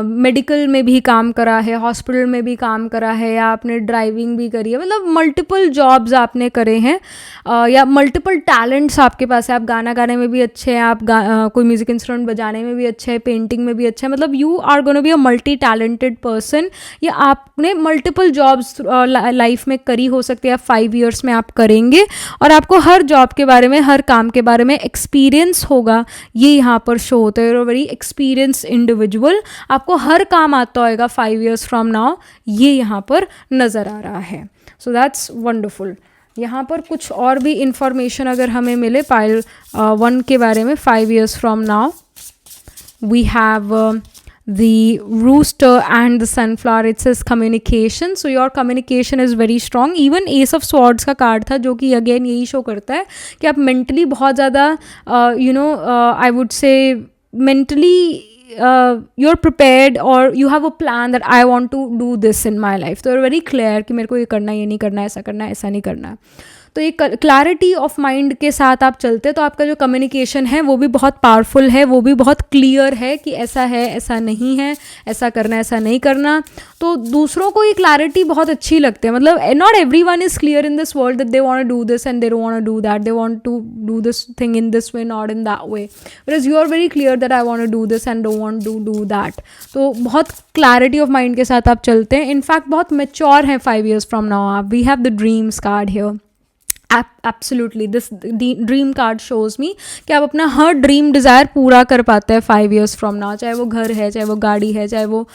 मेडिकल में भी काम करा है, हॉस्पिटल में भी काम करा है, या आपने ड्राइविंग भी करी है, मतलब मल्टीपल जॉब्स आपने करे हैं, या मल्टीपल टैलेंट्स आपके पास है। आप गाना गाने में भी अच्छे हैं, आप कोई म्यूजिक इंस्ट्रूमेंट बजाने में भी अच्छे हैं, पेंटिंग में भी अच्छा है, मतलब you are gonna be a multi talented person, या आपने मल्टीपल जॉब्स लाइफ में करी हो सकती है, 5 years में आप करेंगे और आपको हर जॉब के बारे में, हर काम के बारे में एक्सपीरियंस होगा। ये यहाँ पर शो होता है, वेरी एक्सपीरियंस इंडिविजुअल, आपको हर काम आता होगा 5 years फ्रॉम नाउ, ये यहाँ पर नज़र आ रहा है। So that's wonderful. यहाँ पर कुछ और भी इंफॉर्मेशन अगर हमें मिले पाइल 1 के बारे में, 5 years from now we have the rooster and the sunflower. It says communication, so your communication is very strong. Even ace of swords का कार्ड था जो कि अगेन यही शो करता है कि आप मेंटली बहुत ज़्यादा I would say mentally you're prepared or you have a plan that I want to do this in my life. तो you're very clear कि मेरे को ये करना है, ये नहीं करना है, ऐसा करना है, ऐसा नहीं करना है. तो ये क्लैरिटी ऑफ माइंड के साथ आप चलते तो आपका जो कम्युनिकेशन है वो भी बहुत पावरफुल है, वो भी बहुत क्लियर है कि ऐसा है, ऐसा नहीं है, ऐसा करना है, ऐसा नहीं करना. तो दूसरों को ये क्लैरिटी बहुत अच्छी लगती है. मतलब not every one is clear in this world that they want to do this and they don't want to do that, they want to do this thing in this way, not in that way. Because you are very clear that I want to do this and don't want to do that. तो बहुत clarity of mind के साथ आप चलते हैं. In fact बहुत mature हैं 5 years from now आप. We have the dreams card here. Absolutely, this dream card shows me कि आप अपना हर ड्रीम डिज़ायर पूरा कर पाते हैं 5 years from now. चाहे वो घर है, चाहे वो गाड़ी है, चाहे वो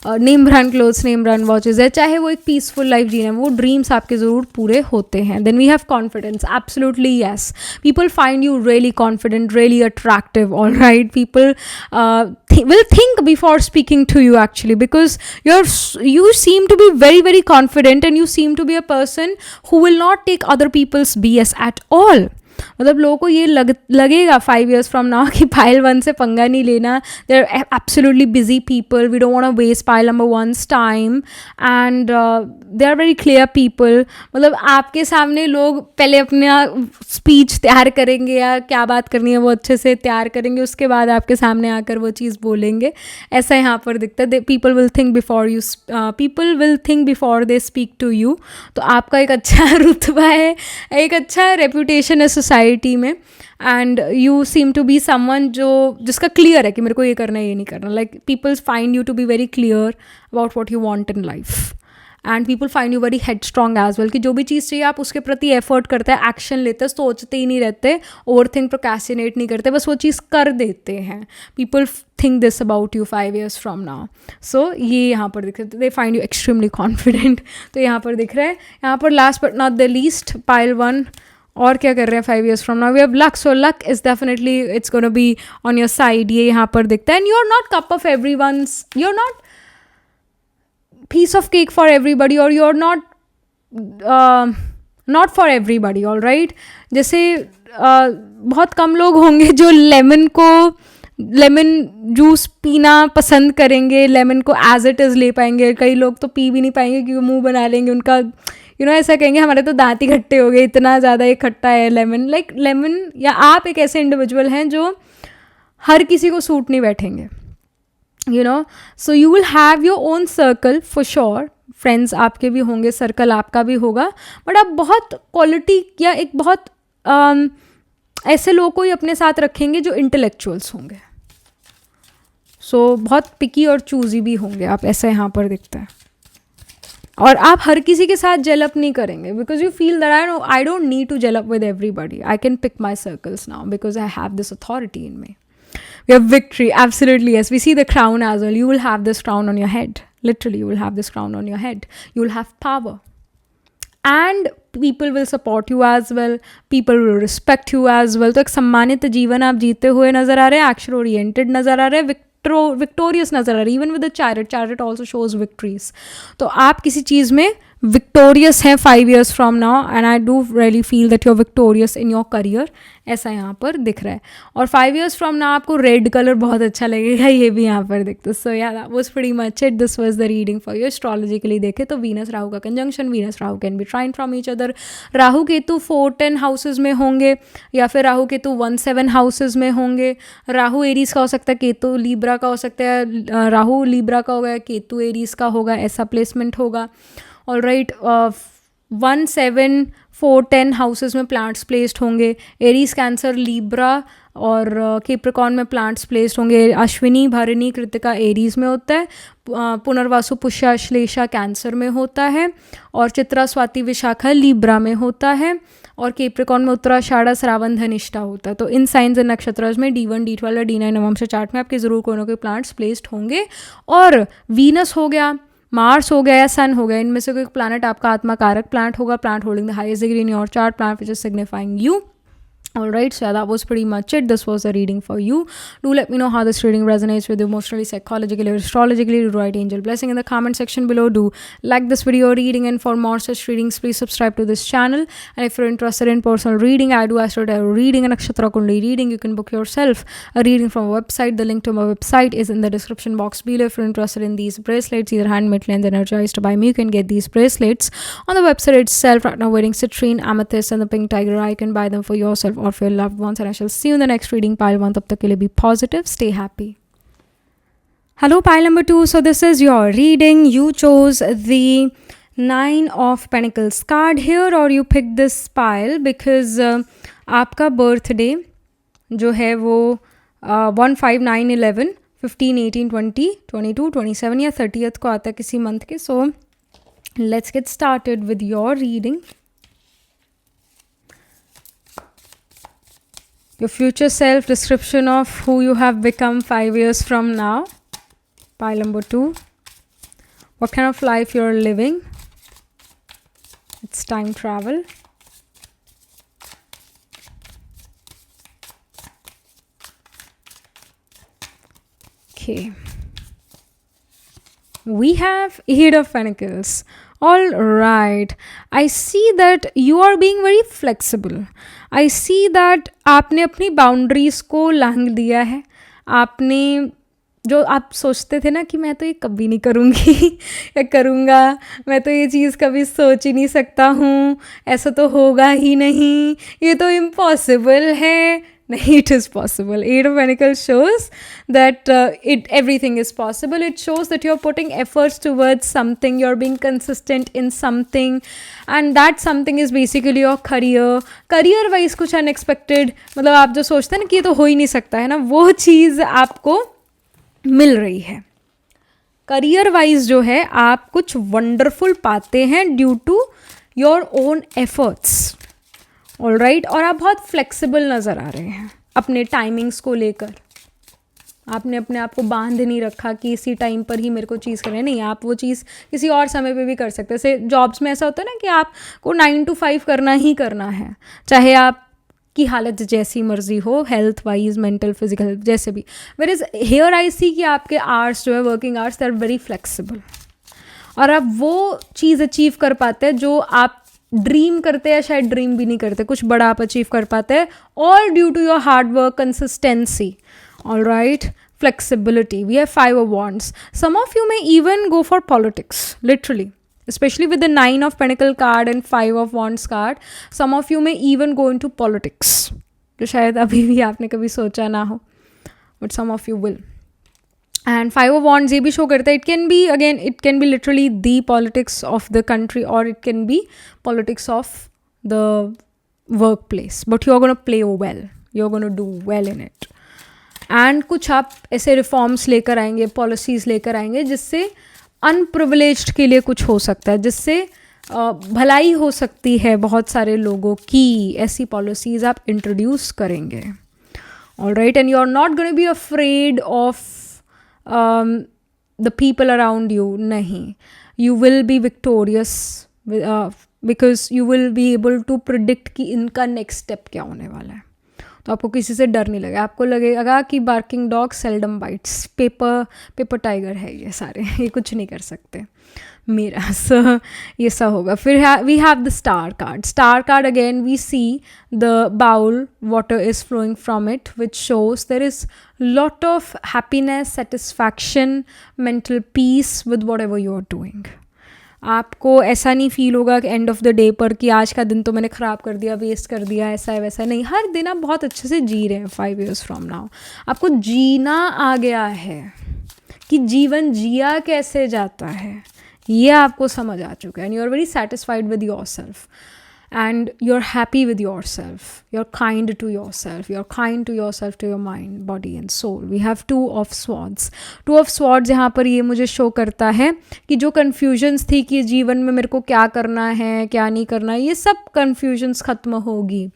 name brand clothes, name brand watches है, चाहे वो एक पीसफुल लाइफ जीना है, वो ड्रीम्स आपके ज़रूर पूरे होते हैं. Then we have confidence. Absolutely yes, people find you really confident, really attractive. All right, people will think before speaking to you actually, because you seem to be very very confident and you seem to be a person who will not take other people's BS at all. मतलब लोगों को ये लगेगा 5 years from now कि pile 1 से पंगा नहीं लेना. They are absolutely busy people. We don't want to waste pile number 1's time and they are very clear people. मतलब आपके सामने लोग पहले अपना स्पीच तैयार करेंगे या क्या बात करनी है वो अच्छे से तैयार करेंगे, उसके बाद आपके सामने आकर वो चीज़ बोलेंगे. ऐसा यहाँ पर दिखता है. People will think before they speak to you. तो आपका एक अच्छा रुतबा है, एक अच्छा रेपुटेशन है सोसाइटी में. And you seem to be someone जिसका क्लियर है कि मेरे को ये करना है, ये नहीं करना. Like people find you to be very clear about what you want in life. And people find you very head strong as well कि जो भी चीज़ चाहिए आप उसके प्रति एफर्ट करते हैं, एक्शन लेते हैं, सोचते ही नहीं रहते, ओवर थिंक प्रोक्रेस्टिनेट नहीं करते, बस वो चीज़ कर देते हैं. People think this about you 5 years from now. So ये यहाँ पर दिख रहा है. They find you extremely confident. तो यहाँ पर दिख रहा है. यहाँ पर last but not the least pile 1 और क्या कर रहे हैं 5 years from now. We have luck, so luck is definitely it's going to be on your side. ये यहाँ पर दिखता है. And you're not cup of everyone's, you're not piece of cake for everybody, or you're not for everybody. all right, जैसे बहुत कम लोग होंगे जो लेमन जूस पीना पसंद करेंगे, लेमन को एज इट इज़ ले पाएंगे. कई लोग तो पी भी नहीं पाएंगे क्योंकि मुंह बना लेंगे उनका, ऐसा कहेंगे हमारे तो दांत ही खट्टे हो गए, इतना ज़्यादा ये खट्टा है लेमन. लाइक लेमन, या आप एक ऐसे इंडिविजुअल हैं जो हर किसी को सूट नहीं बैठेंगे. So you will have your own circle for sure. Friends आपके भी होंगे, सर्कल आपका भी होगा, बट आप बहुत क्वालिटी या एक बहुत ऐसे लोगों को ही अपने साथ रखेंगे जो इंटेलेक्चुअल्स होंगे. सो बहुत पिकी और चूजी भी होंगे आप, ऐसा यहाँ पर दिखता है. और आप हर किसी के साथ जेल अप नहीं करेंगे because you feel that I don't need to gel up with everybody. I can pick my circles now because I have this authority in me. We have victory, absolutely yes. We see the crown as well. You will have this crown on your head. Literally, you will have this crown on your head. You will have power. And people will support you as well. People will respect you as well. तो एक सम्मानित जीवन आप जीते हुए नज़र आ रहे हैं, action oriented नज़र आ रहे हैं, victorious नज़र आ रहे हैं. Even with the chariot also shows victories. तो आप किसी चीज़ में victorious हैं 5 years from now, and I do really feel that you're victorious in your career. ऐसा यहाँ पर दिख रहा है. और 5 years from now आपको रेड कलर बहुत अच्छा लगेगा, ये भी यहाँ पर दिखता है. So yeah that was pretty much it. This was the reading for you. Astrologically देखे तो वीनस राहु का conjunction, Venus Rahu can be trine from each other. Rahu Ketu 4-10 houses में होंगे, या फिर राहु केतु 1-7 हाउसेज में होंगे. राहु एरीज का हो सकता है, केतु लीब्रा का हो सकता है. राहु लीब्रा का होगा, केतु एरीज का होगा, ऐसा प्लेसमेंट होगा. ऑल राइट, 1-7-4-10 हाउसेस में प्लांट्स प्लेस्ड होंगे. एरीज, कैंसर, लीब्रा और कैप्रिकॉर्न में प्लांट्स प्लेस्ड होंगे. अश्विनी, भरणी, कृतिका एरीज में होता है. पुनर्वासु, पुष्य, अश्लेषा कैंसर में होता है. और चित्रा, स्वाति, विशाखा लीब्रा में होता है. और कैप्रिकॉर्न में उत्तराषाढ़, श्रावण, धनिष्ठा होता है. तो इन साइंस एंड नक्षत्रज में D1, D12 या D9 नवंश चार्ट में आपके ज़रूर कोई ना कोई प्लांट्स प्लेस्ड होंगे. और वीनस हो गया, मार्स हो गया या सन हो गया, इनमें से कोई प्लैनेट आपका आत्मा कारक प्लैनेट होगा, planet holding the highest degree in your chart, planet which is signifying you. Alright, so that was pretty much it. This was a reading for you. Do let me know how this reading resonates with you emotionally, psychologically, or astrologically. Do write angel blessing in the comment section below. Do like this video reading, and for more such readings, please subscribe to this channel. And if you're interested in personal reading, I do astro tarot reading and nakshatra kundi reading. You can book yourself a reading from a website. The link to my website is in the description box below. If you're interested in these bracelets, either handmade, lens, energized by me, you can get these bracelets on the website itself. Right now, wearing citrine, amethyst, and the pink tiger. I can buy them for yourself or for your loved ones, and I shall see you in the next reading. Pile 1, tab tak ke liye be positive, stay happy. Hello pile number 2. So this is your reading. You chose the 9 of Pentacles card here, or you picked this pile because आपका birthday जो है वो 1, 5, 9, 11, 15, 18, 20, 22, 27 या 30th को आता है किसी month के. So let's get started with your reading. Your future self, description of who you have become 5 years from now. Pile number 2. What kind of life you're living. It's time travel. Okay. We have Eight of Pentacles. All right. I see that you are being very flexible. I see that आपने अपनी boundaries को लांघ दिया है. आपने जो आप सोचते थे ना कि मैं तो ये कभी नहीं करूँगी या करूँगा, मैं तो ये चीज़ कभी सोच ही नहीं सकता हूँ, ऐसा तो होगा ही नहीं, ये तो इम्पॉसिबल है. नहीं, it is possible. Eight of Pentacles shows that everything is possible. It shows that you're putting efforts towards something, you're being consistent in something, and that something is basically your career. Career wise कुछ unexpected, मतलब आप जो सोचते हैं ना कि ये तो हो ही नहीं सकता है ना, वो चीज़ आपको मिल रही है. करियर वाइज जो है आप कुछ वंडरफुल पाते हैं due to your own efforts. Alright, और आप बहुत फ्लेक्सिबल नज़र आ रहे हैं अपने टाइमिंग्स को लेकर. आपने अपने आप को बांध नहीं रखा कि इसी टाइम पर ही मेरे को चीज़ करनी है. नहीं, आप वो चीज़ किसी और समय पे भी कर सकते हैं. जैसे जॉब्स में ऐसा होता है ना कि आपको 9 to 5 करना ही करना है, चाहे आप की हालत जैसी मर्जी हो, हेल्थ वाइज, मेंटल, फिजिकल, जैसे भी. Where is here I see कि आपके आवर्स जो है, working hours, they are very flexible, और आप वो चीज़ अचीव कर पाते हैं जो आप ड्रीम करते हैं, शायद ड्रीम भी नहीं करते, कुछ बड़ा आप अचीव कर पाते हैं, all due to your hard work, consistency. All right, flexibility. We have 5 of Wands. Some of you may even go for politics, literally, especially with the 9 of Pentacle card and 5 of Wands card. Some of you may even go into politics, जो शायद अभी भी आपने कभी सोचा ना हो, but some of you will. And 5 of Wands ये भी show करता है, it can be, again, it can be literally the politics of the country, or it can be politics of the workplace, but you're going to play well, you're going to do well in it. And कुछ आप ऐसे reforms लेकर आएंगे, policies लेकर आएंगे जिससे unprivileged के लिए कुछ हो सकता है, जिससे भलाई हो सकती है बहुत सारे लोगों की. ऐसी पॉलिसीज़ आप इंट्रोड्यूस करेंगे. Alright, and you are not going to be afraid of the people around you. नहीं, you will be victorious because you will be able to predict कि इनका नेक्स्ट स्टेप क्या होने वाला है. तो आपको किसी से डर नहीं लगेगा. आपको लगेगा कि barking dog seldom bytes, paper tiger है ये सारे, ये कुछ नहीं कर सकते मेरा. सो ये सब होगा. फिर we have the star card. Star card, again we see the bowl, water is flowing from it, which shows there is lot of happiness, satisfaction, mental peace with whatever you are doing. आपको ऐसा नहीं feel होगा कि end of the day पर कि आज का दिन तो मैंने ख़राब कर दिया, वेस्ट कर दिया, ऐसा है वैसा नहीं. हर दिन आप बहुत अच्छे से जी रहे हैं. 5 years फ्रॉम नाउ आपको जीना आ गया है कि जीवन जिया कैसे जाता है, ये आपको समझ आ चुका है. And you are very satisfied with yourself, and you're happy with yourself, you're kind to yourself, you're kind to yourself, to your mind, body and soul. We have 2 of Swords. 2 of Swords यहाँ पर ये मुझे show करता है कि जो confusions थी कि जीवन में मेरे को क्या करना है, क्या नहीं करना है, ये सब कन्फ्यूजन्स ख़त्म होगी.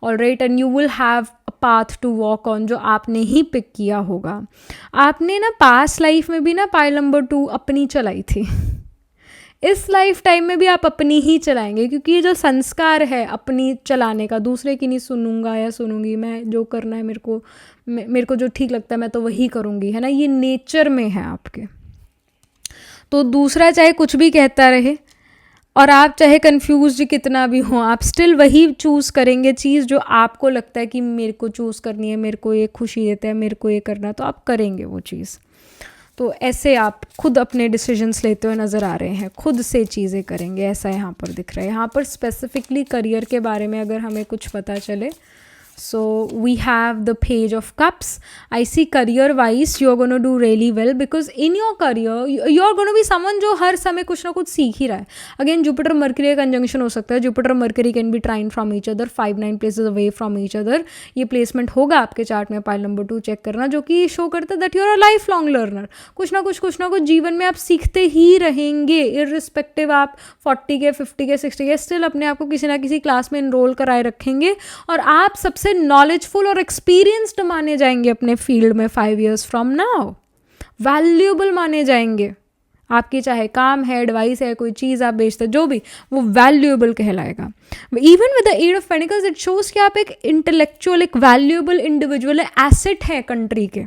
Alright, and you will have a path to walk on, जो आपने ही पिक किया होगा. आपने ना पास्ट लाइफ में भी ना पाइल नंबर 2 अपनी चलाई थी. इस लाइफ टाइम में भी आप अपनी ही चलाएंगे, क्योंकि ये जो संस्कार है अपनी चलाने का, दूसरे की नहीं सुनूंगा या सुनूंगी, मैं जो करना है मेरे को जो ठीक लगता है मैं तो वही करूँगी, है ना, ये नेचर में है आपके। तो दूसरा चाहे कुछ भी कहता रहे और आप चाहे कंफ्यूज कितना भी हो, आप स्टिल वही चूज़ करेंगे चीज़ जो आपको लगता है कि मेरे को चूज़ करनी है, मेरे को ये खुशी देता है, मेरे को ये करना, तो आप करेंगे वो चीज़। तो ऐसे आप खुद अपने डिसीजंस लेते हुए नज़र आ रहे हैं, खुद से चीज़ें करेंगे, ऐसा यहाँ पर दिख रहा है। यहाँ पर स्पेसिफिकली करियर के बारे में अगर हमें कुछ पता चले, so we have the page of cups. I see career wise you're going to do really well, because in your career you're going to be someone जो हर समय कुछ ना कुछ सीख ही रहा है। अगेन जुपिटर मर्करी का कंजंक्शन हो सकता है, Jupiter Mercury can be trine from each other, 5-9 places away from each other. ये प्लेसमेंट होगा आपके चार्ट में, पाइल नंबर 2 चेक करना, जो कि शो करता है that you are a life long learner. कुछ ना कुछ जीवन में आप सीखते ही रहेंगे, इररिस्पेक्टिव आप 40 के 50 के 60 के, स्टिल अपने आप को किसी ना किसी क्लास में इनरोल कराए रखेंगे और आप सबसे नॉलेजफुल और एक्सपीरियंस्ड माने जाएंगे अपने फील्ड में 5 years फ्रॉम नाउ। वैल्यूएबल माने जाएंगे, आपकी चाहे काम है, एडवाइस है, कोई चीज़ आप बेचते, जो भी, वो वैल्यूएबल कहलाएगा। Even with the eight of pentacles it shows कि आप एक इंटेलेक्चुअल, एक वैल्यूएबल इंडिविजुअल है, एसेट है कंट्री के।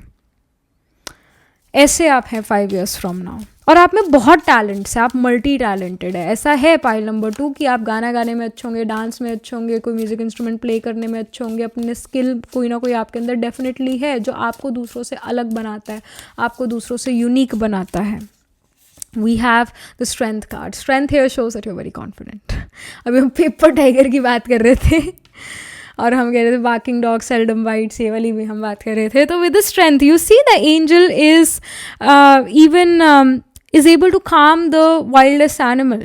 ऐसे आप हैं 5 years फ्रॉम नाउ, और आप में बहुत टैलेंट्स है, आप मल्टी टैलेंटेड है। ऐसा है पाइल नंबर 2 कि आप गाना गाने में अच्छे होंगे, डांस में अच्छे होंगे, कोई म्यूजिक इंस्ट्रूमेंट प्ले करने में अच्छे होंगे, अपने स्किल कोई ना कोई आपके अंदर डेफिनेटली है जो आपको दूसरों से अलग बनाता है, आपको दूसरों से यूनिक बनाता है। We have the strength card. Strength here shows that you are very confident. अभी हम पेपर टाइगर की बात कर रहे थे और हम कह रहे थे बार्किंग डॉग सेल्डम बाइट्स, ये वाली भी हम बात कर रहे थे। तो with the strength you see the angel is even is able to calm the wildest animal।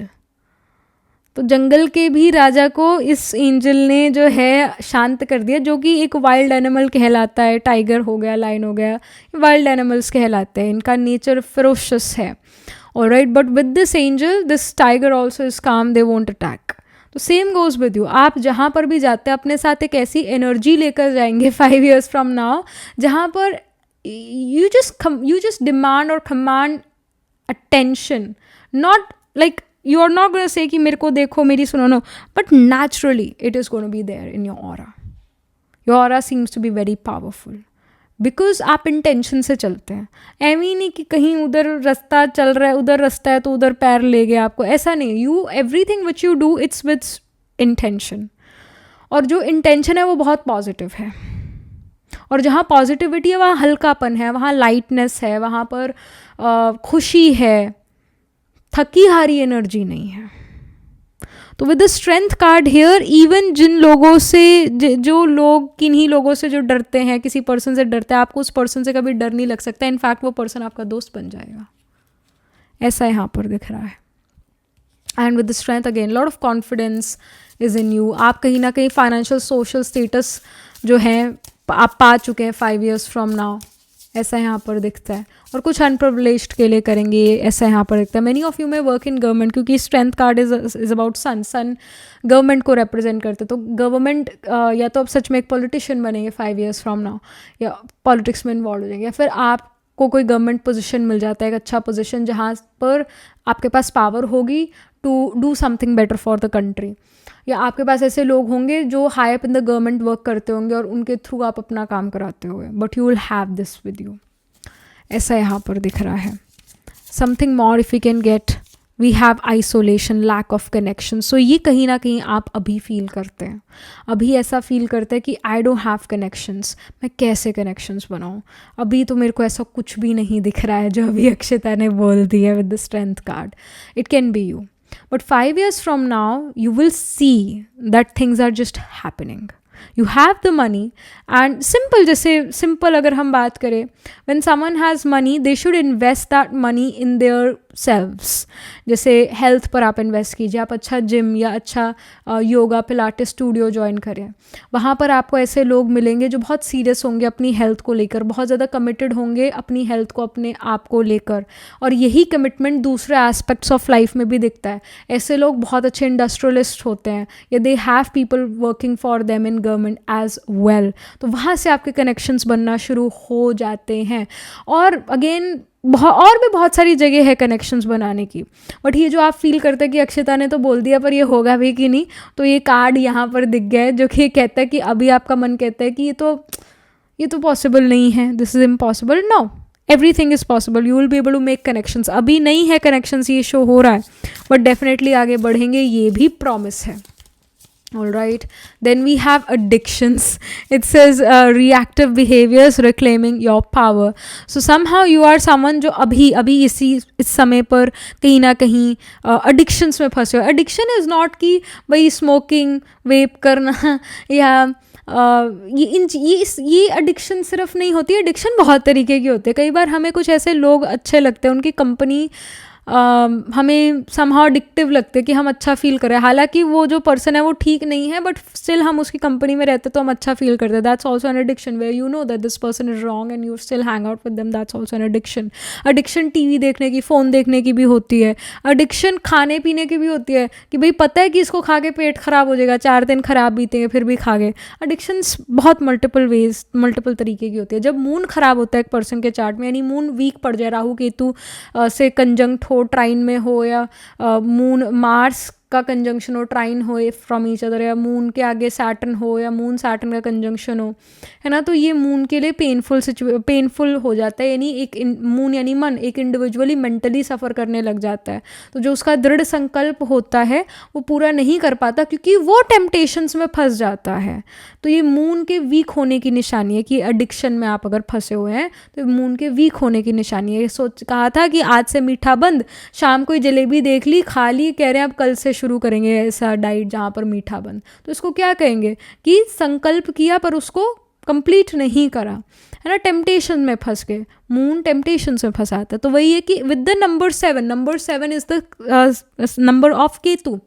तो जंगल के भी राजा को इस एंजल ने जो है शांत कर दिया, जो कि एक वाइल्ड एनिमल कहलाता है। टाइगर हो गया, लायन हो गया, वाइल्ड एनिमल्स कहलाते हैं, इनका नेचर फेरोशियस है। Alright, but with this angel this tiger also is काम, दे वोंट अटैक। तो सेम गोज विद यू, आप जहाँ पर भी जाते हैं अपने साथ एक ऐसी एनर्जी लेकर जाएंगे 5 years फ्रॉम नाउ, जहाँ पर यू जस्ट डिमांड और command attention, not like you are not going to say कि मेरे को देखो, मेरी सुनो, no, but naturally it is going to be there in your aura. Your aura seems to be very powerful because आप intention से चलते हैं। ऐवी नहीं कि कहीं उधर रास्ता चल रहा है, उधर रास्ता है तो उधर पैर ले गया आपको, ऐसा नहीं। you everything which you do it's with intention, और जो intention है वो बहुत पॉजिटिव है, और जहाँ पॉजिटिविटी है वहाँ हल्कापन है, वहाँ लाइटनेस है, वहाँ पर खुशी है, थकी हारी एनर्जी नहीं है। तो with the strength card here, even जिन लोगों से जो लोग किन्हीं लोगों से जो डरते हैं, किसी पर्सन से डरते हैं, आपको उस पर्सन से कभी डर नहीं लग सकता। इनफैक्ट वो पर्सन आपका दोस्त बन जाएगा, ऐसा यहाँ पर दिख रहा है। And with the strength again lot of confidence is in you. आप कहीं ना कहीं फाइनेंशियल सोशल स्टेटस जो है आप पा चुके हैं 5 years फ्रॉम नाउ, ऐसा यहाँ पर दिखता है। और कुछ अनप्रिविलेज्ड के लिए करेंगे, ऐसा यहाँ पर दिखता है। Many of you may work in government, क्योंकि strength card is about sun government को रिप्रेजेंट करते। तो गवर्नमेंट या तो आप सच में एक पॉलिटिशियन बनेंगे 5 years फ्रॉम नाउ, या पॉलिटिक्स में इन्वॉल्व हो जाएंगे, या फिर आपको कोई गवर्नमेंट पोजीशन मिल जाता है, एक अच्छा पोजीशन जहाँ पर आपके पास पावर होगी to do something better for the country, या आपके पास ऐसे लोग होंगे जो high up in the government work करते होंगे और उनके थ्रू आप अपना काम कराते होंगे, but you will have this with you, ऐसा यहाँ पर दिख रहा है। Something more if you can get, we have isolation, lack of connection. So ये कहीं ना कहीं आप अभी फील करते हैं, अभी ऐसा फील करते हैं कि आई डोंट हैव कनेक्शंस, मैं कैसे कनेक्शंस बनाऊँ, अभी तो मेरे को ऐसा कुछ भी नहीं दिख रहा है जो अभी अक्षता ने बोल दिया with the strength card. It can B you, but 5 years from now you will see that things are just happening. You have the money, and simple, जैसे simple अगर हम बात करें, when someone has money they should invest that money in their selves। जैसे health पर आप invest कीजिए, आप अच्छा जिम या अच्छा योगा पिलाटेस स्टूडियो ज्वाइन करें, वहाँ पर आपको ऐसे लोग मिलेंगे जो बहुत सीरियस होंगे अपनी हेल्थ को लेकर, बहुत ज़्यादा कमिटेड होंगे अपनी हेल्थ को, अपने आप को लेकर, और यही कमिटमेंट दूसरे एस्पेक्ट्स ऑफ लाइफ में भी दिखता है। ऐसे लोग बहुत अच्छे इंडस्ट्रियलिस्ट होते हैं, या they have people working for them in government as well. तो वहाँ से आपके कनेक्शंस बनना शुरू हो जाते हैं। और अगेन और भी बहुत सारी जगह है कनेक्शंस बनाने की। बट ये जो आप फील करते हैं कि अक्षिता ने तो बोल दिया पर ये होगा भी कि नहीं, तो ये कार्ड यहाँ पर दिख गया है जो कि कहता है कि अभी आपका मन कहता है कि ये तो पॉसिबल नहीं है, this is impossible. No, everything is possible, you will be able to make connections. अभी नहीं है कनेक्शंस, ये शो हो रहा है, बट डेफिनेटली आगे बढ़ेंगे, ये भी प्रॉमिस है। All right, then we have addictions. It says reactive behaviors reclaiming your power. So somehow you are someone जो अभी इस समय पर कहीं ना कहीं addictions में फंसे हो। Addiction is not कि भाई smoking, vape करना या ये एडिक्शन सिर्फ नहीं होती है। एडिक्शन बहुत तरीके की होती है। कई बार हमें कुछ ऐसे लोग अच्छे लगते हैं, उनकी कंपनी हमें समहाउ एडिक्टिव लगते हैं कि हम अच्छा फील करें, हालांकि वो जो पर्सन है वो ठीक नहीं है, बट स्टिल हम उसकी कंपनी में रहते तो हम अच्छा फील करते हैं। That's also an addiction where you know that this person is wrong and you still hang out with them, that's also an addiction. Addiction TV देखने की, फ़ोन देखने की भी होती है। एडिक्शन खाने पीने की भी होती है कि भाई पता है कि इसको खा के पेट खराब हो जाएगा, 4 दिन खराब बीतेंगे फिर भी खा गए। एडिक्शंस बहुत मल्टीपल तरीके की होती है। जब मून खराब होता है एक पर्सन के चार्ट में, यानी मून वीक पड़ जाए, राहु केतु से कंजंक्ट हो, ट्राइन में हो, या मून मार्स का कंजंक्शन हो, ट्राइन हो फ्रॉम ईच अदर, या मून के आगे सैटर्न हो, या मून सैटर्न का कंजंक्शन हो, है ना, तो ये मून के लिए पेनफुल हो जाता है। यानी एक मून यानी मन एक इंडिविजुअली मेंटली सफ़र करने लग जाता है। तो जो उसका दृढ़ संकल्प होता है वो पूरा नहीं कर पाता क्योंकि वो टेम्पटेशंस में फंस जाता है। तो ये मून के वीक होने की निशानी है कि एडिक्शन में आप अगर फंसे हुए हैं तो मून के वीक होने की निशानी है। ये कहा था कि आज से मीठा बंद, शाम को जलेबी देख ली, खा ली, कह रहे हैं अब कल से शुरू करेंगे ऐसा डाइट जहाँ पर मीठा बंद। तो इसको क्या कहेंगे कि संकल्प किया पर उसको कंप्लीट नहीं करा, है ना, टेम्पटेशन में फंस गए। मून टेम्पटेशन में फंसाता है। तो वही है कि with the number 7 is the number of Ketu.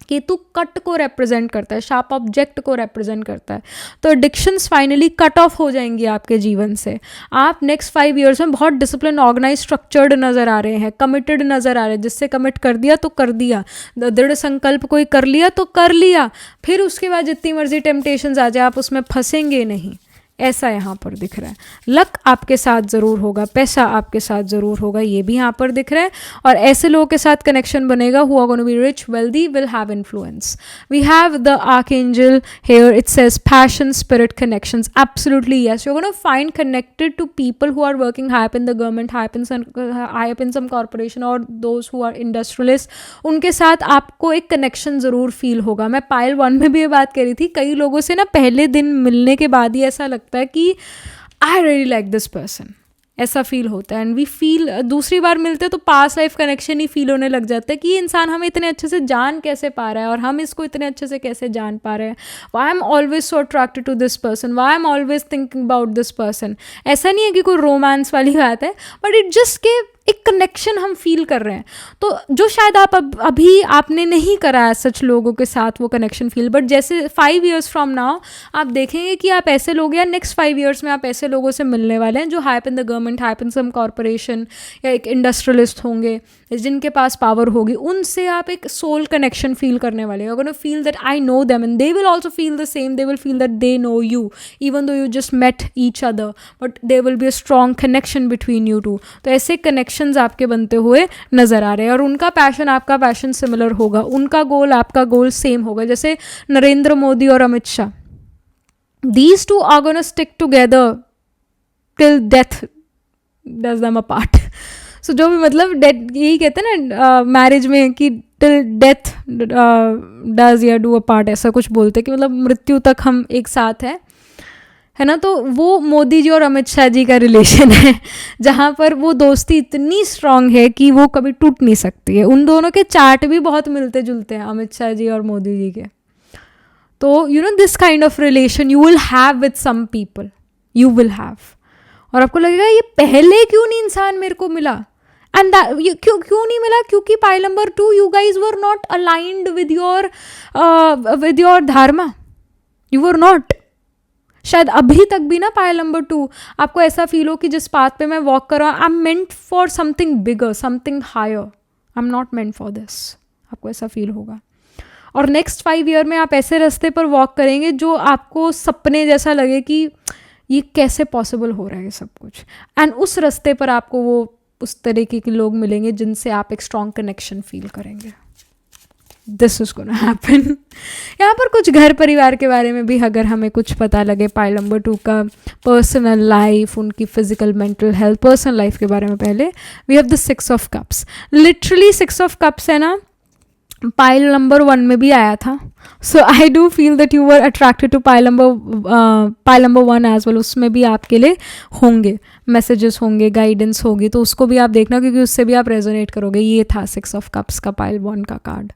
Ketu cut को रिप्रेजेंट करता है, शार्प ऑब्जेक्ट को रिप्रेजेंट करता है। तो एडिक्शंस फाइनली कट ऑफ हो जाएंगी आपके जीवन से। आप नेक्स्ट 5 ईयर्स में बहुत डिसिप्लिन, ऑर्गेनाइज, स्ट्रक्चर्ड नज़र आ रहे हैं, कमिटेड नज़र आ रहे हैं। जिससे कमिट कर दिया तो कर दिया, दृढ़ संकल्प कोई कर लिया तो कर लिया, फिर उसके बाद जितनी मर्जी टेम्पटेशंस आ जाए आप उसमें फंसेंगे नहीं, ऐसा यहाँ पर दिख रहा है। लक आपके साथ ज़रूर होगा, पैसा आपके साथ ज़रूर होगा, ये भी यहाँ पर दिख रहा है। और ऐसे लोगों के साथ कनेक्शन बनेगा who are gonna be rich, wealthy, will have influence. We have the archangel here, it says passion, spirit, connections. Absolutely yes, you are gonna find connected to people who are working high up in the government, high up in some corporation, और those who are industrialist. उनके साथ आपको एक connection ज़रूर feel होगा। मैं पायल 1 में भी ये बात करी थी, कई लोगों से ना पहले दिन मिलने के बाद ही ऐसा लगता है कि I really like this person, ऐसा फील होता है। एंड वी फील, दूसरी बार मिलते तो पास्ट लाइफ कनेक्शन ही फील होने लग जाता है कि ये इंसान हमें इतने अच्छे से जान कैसे पा रहा है और हम इसको इतने अच्छे से कैसे जान पा रहे हैं। Why I am always so attracted to this person, why I am always thinking about this person. ऐसा नहीं है कि कोई रोमांस वाली बात है, बट इट जस्ट के एक कनेक्शन हम फील कर रहे हैं। तो जो शायद आप अभी आपने नहीं करा है सच लोगों के साथ वो कनेक्शन फील, बट जैसे 5 ईयर्स फ्रॉम नाउ आप देखेंगे कि आप ऐसे लोग, या नेक्स्ट 5 ईयर्स में आप ऐसे लोगों से मिलने वाले हैं जो high up in the government, high up in some corporation, या एक इंडस्ट्रियलिस्ट होंगे जिनके पास पावर होगी। उनसे आप एक सोल कनेक्शन फील करने वाले हो। Gonna feel that I know them and they will also feel the same, they will feel that they know you even though you just met each other, but there will be a strong connection between you two. तो ऐसे connections आपके बनते हुए नजर आ रहे हैं। और उनका पैशन आपका पैशन सिमिलर होगा, उनका गोल आपका गोल सेम होगा। जैसे नरेंद्र मोदी और Amit Shah, these two are gonna stick together till death does them apart. So जो भी मतलब यही कहते हैं ना मैरिज में कि till death does या do apart, ऐसा कुछ बोलते हैं कि मतलब मृत्यु तक हम एक साथ हैं, है ना। तो वो मोदी जी और अमित शाह जी का रिलेशन है, जहाँ पर वो दोस्ती इतनी स्ट्रांग है कि वो कभी टूट नहीं सकती है। उन दोनों के चार्ट भी बहुत मिलते जुलते हैं, अमित शाह जी और मोदी जी के। तो you know this kind of relation you will have with some people, you will have. और आपको लगेगा ये पहले क्यों नहीं इंसान मेरे को मिला, एंड क्यों नहीं मिला, क्योंकि pile number 2 you guys were not aligned with your Dharma, you were not. शायद अभी तक भी ना पाइल नंबर 2 आपको ऐसा फील हो कि जिस पाथ पे मैं वॉक कर रहा हूँ, I am meant for something bigger, something higher, I am not meant for this, आपको ऐसा फील होगा। और नेक्स्ट 5 ईयर में आप ऐसे रास्ते पर वॉक करेंगे जो आपको सपने जैसा लगे कि ये कैसे पॉसिबल हो रहा है सब कुछ, एंड उस रास्ते पर आपको वो उस तरीके के लोग मिलेंगे जिनसे आप एक स्ट्रॉन्ग कनेक्शन फील करेंगे. This is gonna happen. यहाँ पर कुछ घर परिवार के बारे में भी अगर हमें कुछ पता लगे, पाइल नंबर 2 का पर्सनल लाइफ, उनकी physical mental health, personal life के बारे में पहले we have the 6 of cups. Literally 6 of cups है ना, पाइल नंबर 1 में भी आया था. So I do feel that you were attracted to pile number 1 as well. उसमें भी आपके लिए होंगे मैसेजेस, होंगे गाइडेंस होगी, तो उसको भी आप देखना क्योंकि उससे भी आप रेजोनेट करोगे. ये था 6 ऑफ कप्स का पाइल 1 का कार्ड.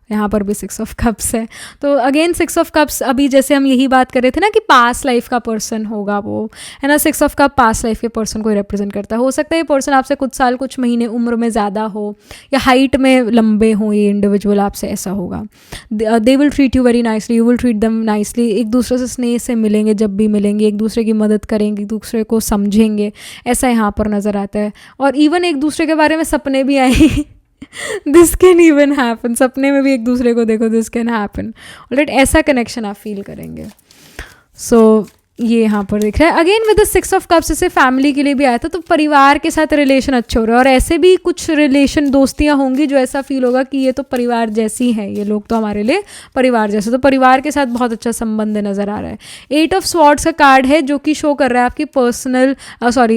यहाँ पर भी 6 ऑफ कप्स है. तो अगेन 6 ऑफ कप्स, अभी जैसे हम यही बात कर रहे थे ना कि पास्ट लाइफ का पर्सन होगा वो, है ना. 6 ऑफ कप पास्ट लाइफ के पर्सन को रिप्रेजेंट करता है. हो सकता है ये पर्सन आपसे कुछ साल, कुछ महीने उम्र में ज़्यादा हो या हाइट में लंबे हो. ये इंडिविजुअल आपसे ऐसा होगा. They will treat you very nicely, you will treat them nicely. एक दूसरे से स्नेह से मिलेंगे, जब भी मिलेंगे एक दूसरे की मदद करेंगे, एक दूसरे को समझेंगे, ऐसा यहाँ पर नज़र आता है. और इवन एक दूसरे के बारे में सपने भी आए. This can even happen. सपने में भी एक दूसरे को देखो, दिस कैन हैपन. ऑलराइट, ऐसा कनेक्शन आप फील करेंगे. सो ये यहाँ पर दिख रहा है. Again with the 6 of cups, जैसे फैमिली के लिए भी आया था, तो परिवार के साथ रिलेशन अच्छे हो रहे हैं. और ऐसे भी कुछ रिलेशन, दोस्तियाँ होंगी जो ऐसा फील होगा कि ये तो परिवार जैसी है, ये लोग तो हमारे लिए परिवार जैसे. तो परिवार के साथ बहुत अच्छा संबंध नज़र आ रहा है. 8 ऑफ स्वॉर्ड्स का कार्ड है जो कि शो कर रहा है आपकी पर्सनल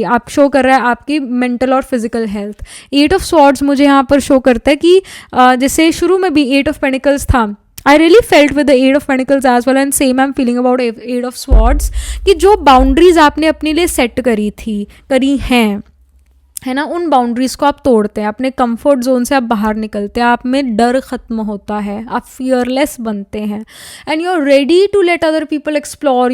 आप शो कर रहा है आपकी मेंटल और फिजिकल हेल्थ. 8 ऑफ स्वॉर्ड्स मुझे यहाँ पर शो करता है कि जैसे शुरू में भी 8 ऑफ पेनिकल्स था. I really felt with the 8 of Pentacles as well, and same I'm feeling about 8 of Swords कि जो बाउंड्रीज आपने अपने लिए सेट करी हैं, है ना, उन बाउंड्रीज़ को आप तोड़ते हैं. अपने कंफर्ट जोन से आप बाहर निकलते हैं. आप में डर ख़त्म होता है, आप फियरलेस बनते हैं. And you are ready to let other people explore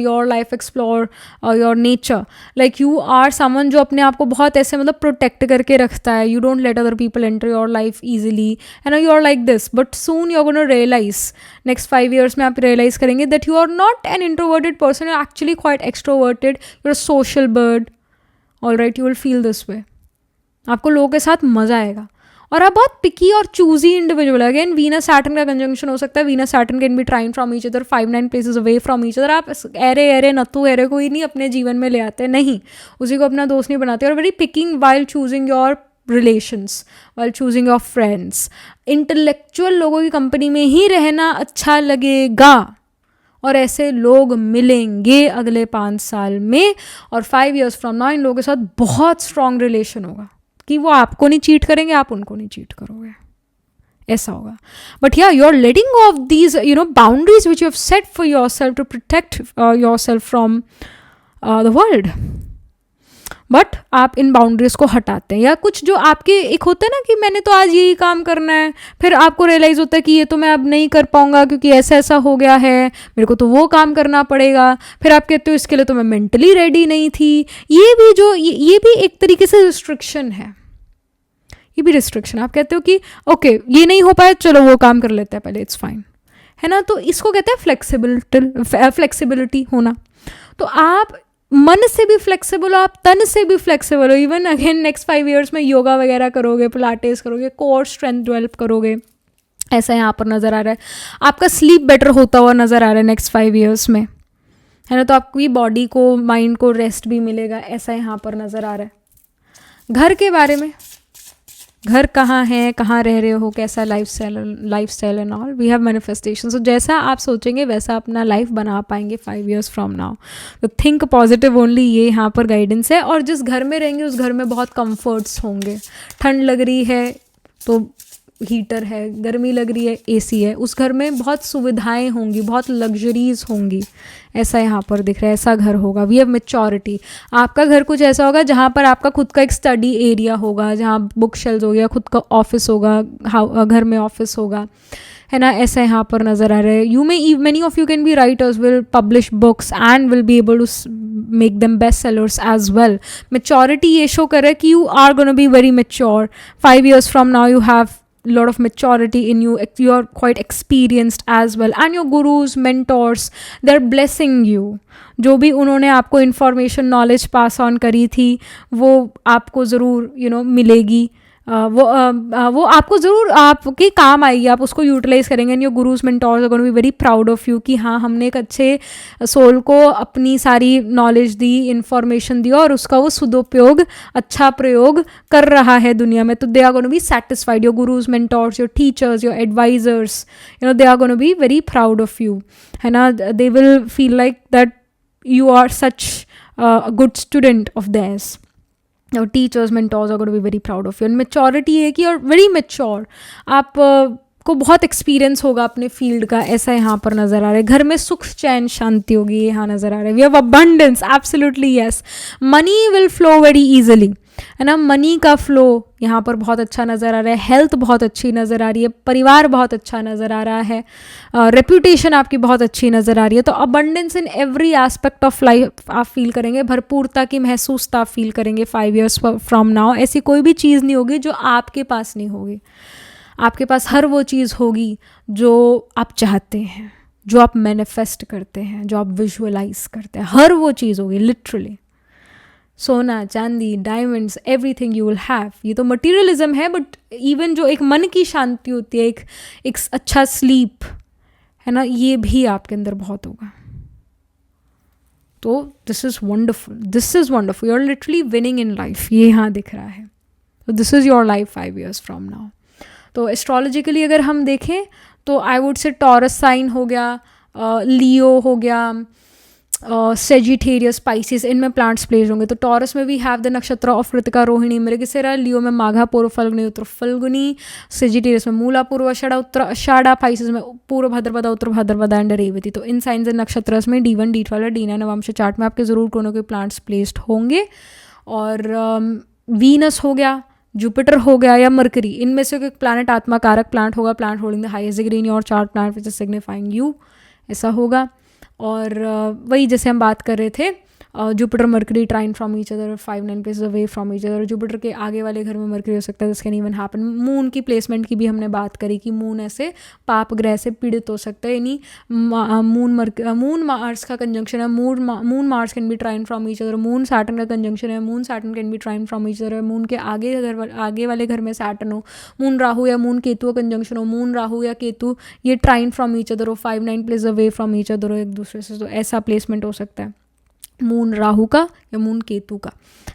your life, explore your nature. Like you are someone जो अपने आप को बहुत ऐसे मतलब प्रोटेक्ट करके रखता है. You don't let other people enter your life easily, है ना. You are like this, but soon you are gonna realise, next 5 years में आप रियलाइज करेंगे that you are not an introverted person, you are actually quite extroverted, you are a social bird. All right, you will feel this way. आपको लोगों के साथ मज़ा आएगा. और आप बहुत पिकी और choosy individual. Again Venus Saturn का कंजंक्शन हो सकता है. Venus Saturn can be trine from each other 5-9 places away from each other. आप एरे नत्थू एरे कोई नहीं अपने जीवन में ले आते, नहीं, उसी को अपना दोस्त नहीं बनाते. और very picking while choosing your relations, while choosing your friends. Intellectual लोगों की कंपनी में ही रहना अच्छा लगेगा. और ऐसे लोग मिलेंगे अगले 5 साल में. और 5 years फ्रॉम नाउ इन लोगों के साथ बहुत स्ट्रॉन्ग रिलेशन होगा कि वो आपको नहीं चीट करेंगे, आप उनको नहीं चीट करोगे, ऐसा होगा. बट या you are letting go of these boundaries which you have set for yourself to protect yourself from the world. But आप इन बाउंड्रीज को हटाते हैं. या कुछ जो आपके एक होता है ना कि मैंने तो आज यही काम करना है, फिर आपको रियलाइज़ होता है कि ये तो मैं अब नहीं कर पाऊंगा क्योंकि ऐसा ऐसा हो गया है, मेरे को तो वो काम करना पड़ेगा. फिर आप कहते हो इसके लिए तो मैं मेंटली रेडी नहीं थी. ये भी एक तरीके से रिस्ट्रिक्शन है. ये भी रिस्ट्रिक्शन. आप कहते हो कि ओके ये नहीं हो पाया, चलो वो काम कर लेते हैं पहले, इट्स फाइन, है ना. तो इसको कहते हैं फ्लेक्सिबिलिटी होना. तो आप मन से भी फ्लेक्सिबल हो, आप तन से भी फ्लेक्सिबल हो. इवन अगेन नेक्स्ट 5 years में योगा वगैरह करोगे, पिलाटेस करोगे, कोर स्ट्रेंथ डेवलप करोगे, ऐसा यहाँ पर नज़र आ रहा है. आपका स्लीप बेटर होता हुआ नज़र आ रहा है नेक्स्ट 5 years में, है ना. तो आपकी बॉडी को, माइंड को रेस्ट भी मिलेगा, ऐसा यहाँ पर नज़र आ रहा है. घर के बारे में, घर कहाँ है, कहाँ रह रहे हो, कैसा lifestyle and all, we have manifestation. So जैसा आप सोचेंगे वैसा अपना लाइफ बना पाएंगे 5 years फ्रॉम नाउ. तो थिंक पॉजिटिव ओनली, ये यहाँ पर गाइडेंस है. और जिस घर में रहेंगे उस घर में बहुत कंफर्ट्स होंगे. ठंड लग रही है तो हीटर है, गर्मी लग रही है एसी है. उस घर में बहुत सुविधाएं होंगी, बहुत लग्जरीज होंगी, ऐसा यहाँ पर दिख रहा है. ऐसा घर होगा. We have maturity. आपका घर कुछ ऐसा होगा जहाँ पर आपका खुद का एक स्टडी एरिया होगा, जहाँ बुक शेल्फ हो गया, खुद का ऑफिस होगा, घर में ऑफिस होगा, है ना. ऐसा यहाँ पर नज़र आ रहा है. You may many of you can be writers, will publish books and will be able to make them best sellers as well. Maturity ये शो कर रहा है कि you are gonna be very mature. 5 years from now you have lot of maturity in you. You are quite experienced as well, and your gurus, mentors, they're blessing you. जो भी उन्होंने आपको information, knowledge pass on करी थी वो आपको ज़रूर मिलेगी. वो आपको ज़रूर आपके काम आएगी, आप उसको यूटिलाइज करेंगे and your gurus mentors are gonna be very proud of you कि हाँ हमने एक अच्छे सोल को अपनी सारी नॉलेज दी, इंफॉर्मेशन दी और उसका वो सदुपयोग, अच्छा प्रयोग कर रहा है दुनिया में. तो they are gonna be satisfied, your gurus mentors, your teachers, your advisers, you know they are gonna be very proud of you, है ना. They will feel like that you are such a good student of theirs. Your teachers, mentors are going to be very proud of you. And maturity है कि you're very mature. आप को बहुत experience होगा अपने field का, ऐसा यहाँ पर नज़र आ रहा है. घर में सुख चैन शांति होगी, यहाँ नज़र आ रहा है. We have abundance, absolutely yes. Money will flow very easily, है ना. मनी का फ्लो यहाँ पर बहुत अच्छा नज़र आ रहा है. हेल्थ बहुत अच्छी नज़र आ रही है. परिवार बहुत अच्छा नज़र आ रहा है. रेप्यूटेशन आपकी बहुत अच्छी नज़र आ रही है. तो abundance in every aspect of life आप फील करेंगे. भरपूरता की महसूसता आप फील करेंगे 5 years फ्रॉम नाउ. ऐसी कोई भी चीज़ नहीं होगी जो आपके पास नहीं होगी. आपके पास हर वो चीज़ होगी जो आप चाहते हैं, जो आप मैनिफेस्ट करते हैं, जो आप विजुअलाइज करते हैं. हर वो चीज़ होगी लिटरली. सोना, चांदी, diamonds, everything you will have. ये तो मटीरियलिज्म है, बट इवन जो एक मन की शांति होती है, एक अच्छा स्लीप, है ना, ये भी आपके अंदर बहुत होगा. तो this is wonderful, this is wonderful. You are literally winning in life, ये यहाँ दिख रहा है. तो this is your life 5 years from now. तो एस्ट्रोलॉजिकली अगर हम देखें तो I would say Taurus sign हो गया, लियो हो गया, सेजिटेरियस, स्पाइसिस, इनमें प्लांट्स प्लेस होंगे. तो टॉरस में we have the nakshatra of Krittika, Rohini, Mrigashira. Leo में माघा, पूर्व फल्गुनी, उत्तर फल्गुनी. सेजिटेरियस में मूला, पूर्व आषाढ़ा, उत्तर आषाढ़ा. स्पाइसिस में पूर्व भाद्रपदा, उत्तर भाद्रपदा एंड रेवती. तो इन साइंस एंड नक्षत्रस में D1, D12, D9 नवंश चार्ट में आपके ज़रूर कोनो के प्लांट्स प्लेस्ड होंगे. और वीनस हो गया, जुपिटर हो गया या मरकरी, इनमें से एक प्लानट आत्मा कारक प्लांट होगा. Plant holding the highest degree in your chart, plant which is signifying you, ऐसा होगा. और वही जैसे हम बात कर रहे थे, Jupiter Mercury trine from each other 5-9 places away from each other. Jupiter के आगे वाले घर में मरकरी हो सकता है, this can even happen. Moon की प्लेसमेंट की भी हमने बात करी कि मून ऐसे पाप ग्रह से पीड़ित हो सकता है. यानी मून मार्स का कंजंक्शन है. Moon Mars can be trine from each other. Moon Saturn का कंजंक्शन है. Moon Saturn can be trine from each other. Moon के आगे वाले घर में सैटर्न हो. मून राहु या मून केतु का कंजंक्शन हो. मून राहु या केतु ये ट्राइन फ्रॉम ईच अदर हो, 5-9 place away from each other हो एक दूसरे से. तो ऐसा प्लेसमेंट हो सकता है मून राहु का या मून केतु का,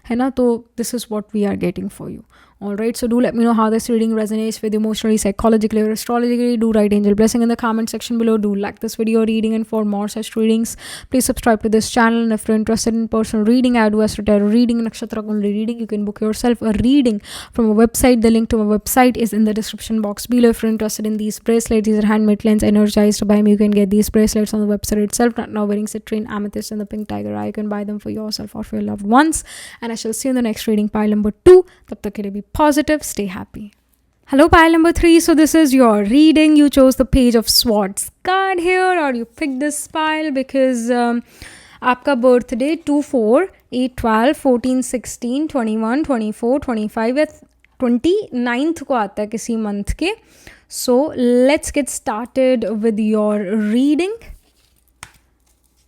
है ना. तो this is what we are getting for you. All right, so do let me know how this reading resonates with you emotionally, psychologically, or astrologically. Do write angel blessing in the comment section below. Do like this video reading, and for more such readings, please subscribe to this channel. And if you're interested in personal reading, I do astro tarot reading, nakshatra kundali reading. You can book yourself a reading from a website. The link to my website is in the description box below. If you're interested in these bracelets, these are handmade lens energized by me. You can get these bracelets on the website itself. Right now, wearing citrine, amethyst, and the pink tiger eye. You can buy them for yourself or for your loved ones. And I shall see you in the next reading, pile number 2. Tab tak ke liye be positive, stay happy. Hello, pile number 3. So this is your reading. You chose the Page of Swords card here, or you picked this pile because आपका birthday 2-4, 8-12, 14, 16, 21, 24, 25 या 29th को आता है किसी month के. So let's get started with your reading.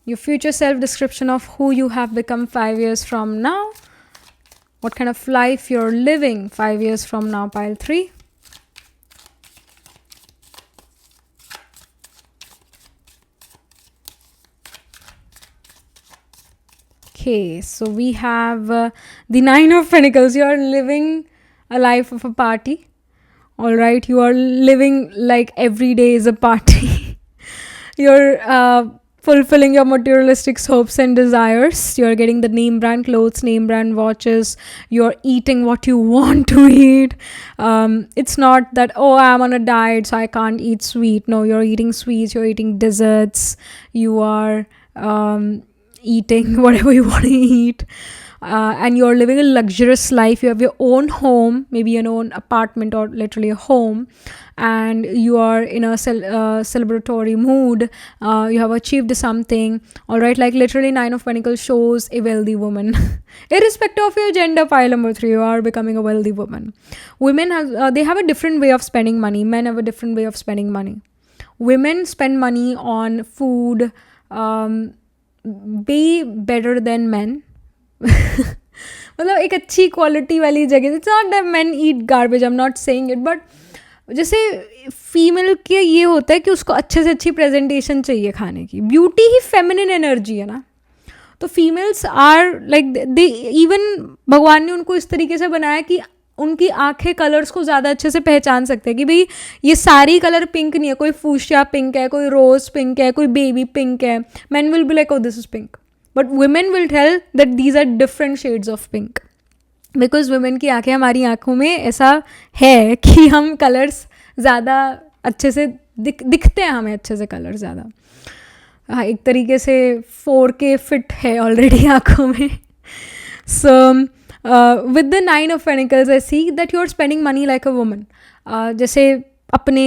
Your future self description of who you have become 5 years from now. What kind of life you're living 5 years from now, pile 3. Okay, so we have the 9 of Pentacles. You are living a life of a party. All right, you are living like every day is a party. You're fulfilling your materialistic hopes and desires. You're getting the name brand clothes, name brand watches. You're eating what you want to eat. It's not that, oh, I'm on a diet, so I can't eat sweet. No, you're eating sweets. You're eating desserts. You are eating whatever you want to eat. And you're living a luxurious life. You have your own home, maybe an own apartment or literally a home, and you are in a celebratory mood. You have achieved something. All right, like literally 9 of Pentacles shows a wealthy woman. Irrespective of your gender, pile number 3, you are becoming a wealthy woman. Women have they have a different way of spending money. Men have a different way of spending money. Women spend money on food way better than men. मतलब एक अच्छी quality वाली जगह. It's not that main eat garbage, I am not saying it, but जैसे female के ये होता है कि उसको अच्छे से अच्छी प्रेजेंटेशन चाहिए खाने की. ब्यूटी ही फेमिनिन एनर्जी है ना. तो females are like they, even भगवान ने उनको इस तरीके से बनाया कि उनकी आंखें कलर्स को ज़्यादा अच्छे से पहचान सकते हैं कि भाई ये सारी कलर पिंक नहीं है, कोई फूशिया पिंक है, कोई रोज पिंक है, कोई बेबी पिंक है. Man will be like, oh this is pink, but women will tell that these are different shades of pink, because women की आंखें, हमारी आंखों में ऐसा है कि हम कलर्स ज़्यादा अच्छे से दिखते हैं, हमें अच्छे से कलर ज़्यादा. हाँ, एक तरीके से 4K फिट है ऑलरेडी आंखों में. So with the 9 of pentacles I see that you are spending money like a woman. जैसे अपने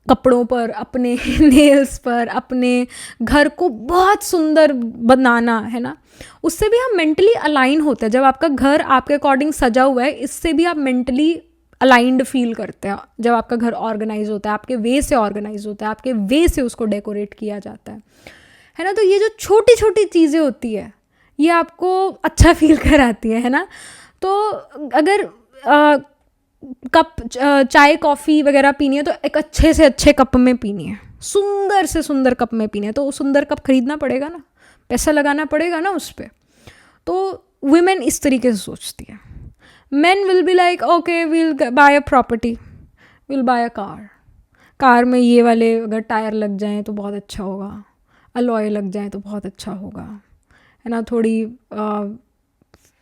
कपड़ों पर, अपने नेल्स पर, अपने घर को बहुत सुंदर बनाना है ना, उससे भी हम मेंटली अलाइन होते हैं. जब आपका घर आपके अकॉर्डिंग सजा हुआ है, इससे भी आप मेंटली अलाइंड फील करते हैं. जब आपका घर ऑर्गेनाइज होता है, आपके वे से ऑर्गेनाइज होता है, आपके वे से उसको डेकोरेट किया जाता है ना. तो ये जो छोटी छोटी चीज़ें होती है, ये आपको अच्छा फील कराती है ना. तो अगर कप चाय कॉफ़ी वगैरह पीनी है तो एक अच्छे से अच्छे कप में पीनी है, सुंदर से सुंदर कप में पीनी है. तो सुंदर कप खरीदना पड़ेगा ना, पैसा लगाना पड़ेगा ना उस पर. तो वुमेन इस तरीके से सोचती है. Men will be like, okay, we'll buy a property, we'll buy a car. Car में ये वाले अगर टायर लग जाएं तो बहुत अच्छा होगा, अलॉय लग जाए तो बहुत अच्छा होगा, है ना. थोड़ी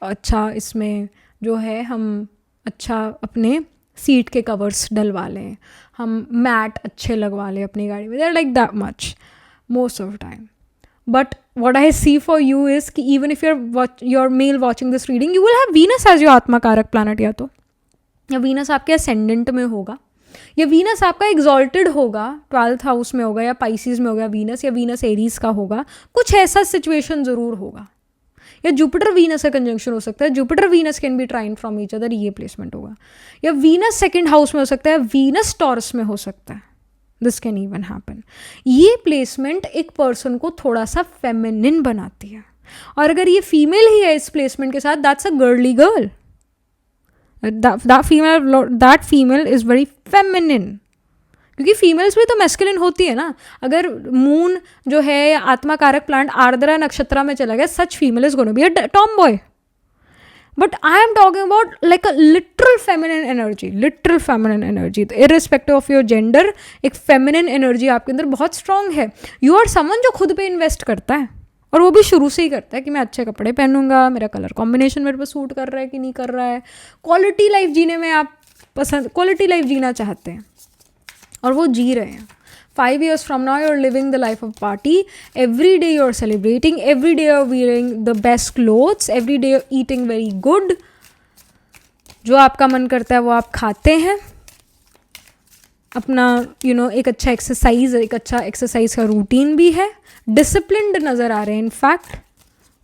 अच्छा इसमें जो है हम अच्छा अपने सीट के कवर्स डलवा लें, हम मैट अच्छे लगवा लें अपनी गाड़ी में. They're like that much most of the time. But what I see for you is कि even if you're male watching this reading, you will have Venus as your आत्मा कारक planet. या Venus आपके ascendant में होगा, या Venus आपका exalted होगा, 12th house में होगा, या Pisces में होगा Venus, या Venus Aries का होगा. कुछ ऐसा situation ज़रूर होगा. या Jupiter Venus का conjunction हो सकता है. Jupiter Venus can be trine from each other, ये placement होगा. या Venus 2nd house में हो सकता है, Venus Taurus में हो सकता है. This can even happen. ये प्लेसमेंट एक पर्सन को थोड़ा सा फेमिनिन बनाती है. और अगर ये फीमेल ही है इस प्लेसमेंट के साथ, that's a girly girl. That female is very feminine. क्योंकि फीमेल्स भी तो मैस्कुलिन होती है ना. अगर मून जो है आत्मा कारक प्लांट आर्द्रा नक्षत्र में चला गया, such female is gonna be a tomboy. But I am talking about like a literal feminine energy. तो irrespective of your gender, एक feminine energy आपके अंदर बहुत strong है. You are someone जो खुद पे इन्वेस्ट करता है, और वो भी शुरू से ही करता है कि मैं अच्छे कपड़े पहनूंगा, मेरा कलर कॉम्बिनेशन मेरे पे सूट कर रहा है कि नहीं कर रहा है. क्वालिटी लाइफ जीने में आप क्वालिटी लाइफ जीना चाहते हैं, और वो जी रहे हैं. 5 years from now, you're living the life of party. Every day you're celebrating. Every day you're wearing the best clothes. Every day you're eating very good. जो आपका मन करता है वो आप खाते हैं. अपना एक अच्छा एक्सरसाइज का रूटीन भी है. डिसिप्लिन्ड नज़र आ रहे हैं in fact.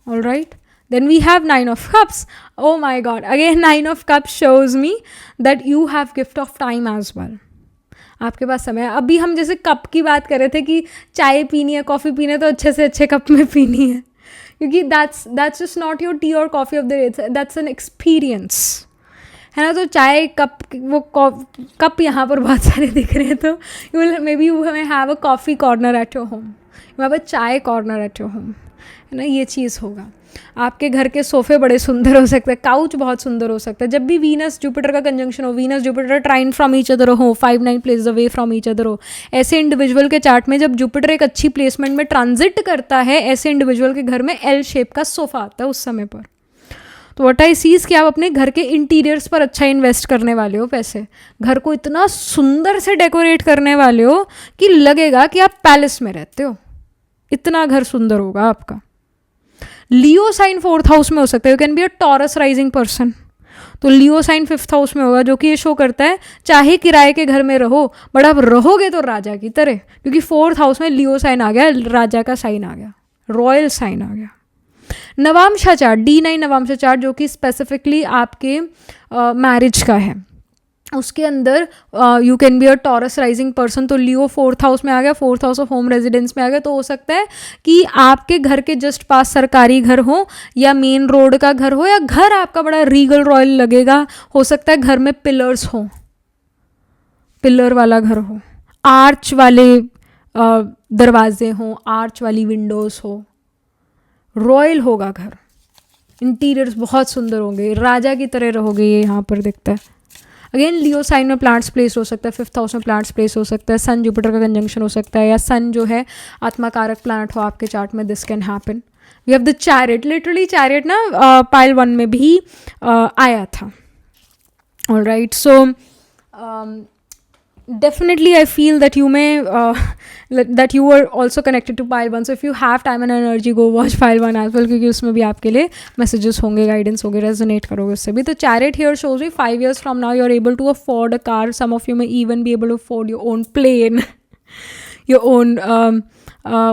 All right. Then we have 9 of cups. Oh my God. Again, 9 of cups shows me that you have gift of time as well. आपके पास समय है. अभी हम जैसे कप की बात कर रहे थे कि चाय पीनी है, कॉफ़ी पीनी है, तो अच्छे से अच्छे कप में पीनी है, क्योंकि that's just not your tea or coffee of the day. That's an experience, है ना. तो चाय कप, वो कप यहाँ पर बहुत सारे दिख रहे हैं. तो you may have a coffee corner at your home. You have a चाय corner at your home, है ना. ये चीज़ होगा. आपके घर के सोफ़े बड़े सुंदर हो सकते हैं, काउच बहुत सुंदर हो सकता है. जब भी वीनस जुपिटर का कंजंक्शन हो, Venus Jupiter trine from each other हो, 5-9 place away from each other हो, ऐसे इंडिविजुअल के चार्ट में जब जुपिटर एक अच्छी प्लेसमेंट में ट्रांजिट करता है, ऐसे इंडिविजुअल के घर में एल शेप का सोफ़ा आता है उस समय पर. तो व्हाट आई सी कि आप अपने घर के इंटीरियर्स पर अच्छा इन्वेस्ट करने वाले हो पैसे. घर को इतना सुंदर से डेकोरेट करने वाले हो कि लगेगा कि आप पैलेस में रहते हो. इतना घर सुंदर होगा आपका. लियो साइन 4th हाउस में हो सकता है. You can be a Taurus rising person. तो लियो साइन 5th हाउस में होगा, जो कि ये शो करता है चाहे किराए के घर में रहो, बट आप रहोगे तो राजा की तरह, क्योंकि 4th हाउस में लियो साइन आ गया, राजा का साइन आ गया, रॉयल साइन आ गया. नवांशा चार्ट, D9 नवांशा चार्ट, जो कि स्पेसिफिकली आपके मैरिज का है. उसके अंदर you can be a Taurus rising person, तो लियो 4th हाउस में आ गया, 4th house of home residence में आ गया, तो हो सकता है कि आपके घर के जस्ट पास सरकारी घर हो या मेन रोड का घर हो, या घर आपका बड़ा रीगल रॉयल लगेगा, हो सकता है घर में पिलर्स हो, पिलर वाला घर हो, आर्च वाले दरवाजे हों, आर्च वाली विंडोज़ हो, रॉयल होगा घर, इंटीरियर्स बहुत सुंदर होंगे, राजा की तरह रहोगे, ये यहाँ पर दिखता है। अगेन लियो साइन में प्लांट्स प्लेस हो सकता है, 5th हाउस में प्लांट्स प्लेस हो सकता है, सन जुपिटर का कंजंक्शन हो सकता है, या सन जो है आत्माकारक प्लानट हो आपके चार्ट में, this can happen. We have the chariot, literally chariot ना पाइल 1 में भी आया था। Alright, so definitely I feel that you may that you were also connected to pile 1, so if you have time and energy go watch pile 1 as well, क्योंकि उसमें भी आपके लिए messages होंगे, guidance होंगे, resonate करोगे उससे भी। तो chariot here shows me 5 years from now you're able to afford a car, some of you may even be able to afford your own plane your own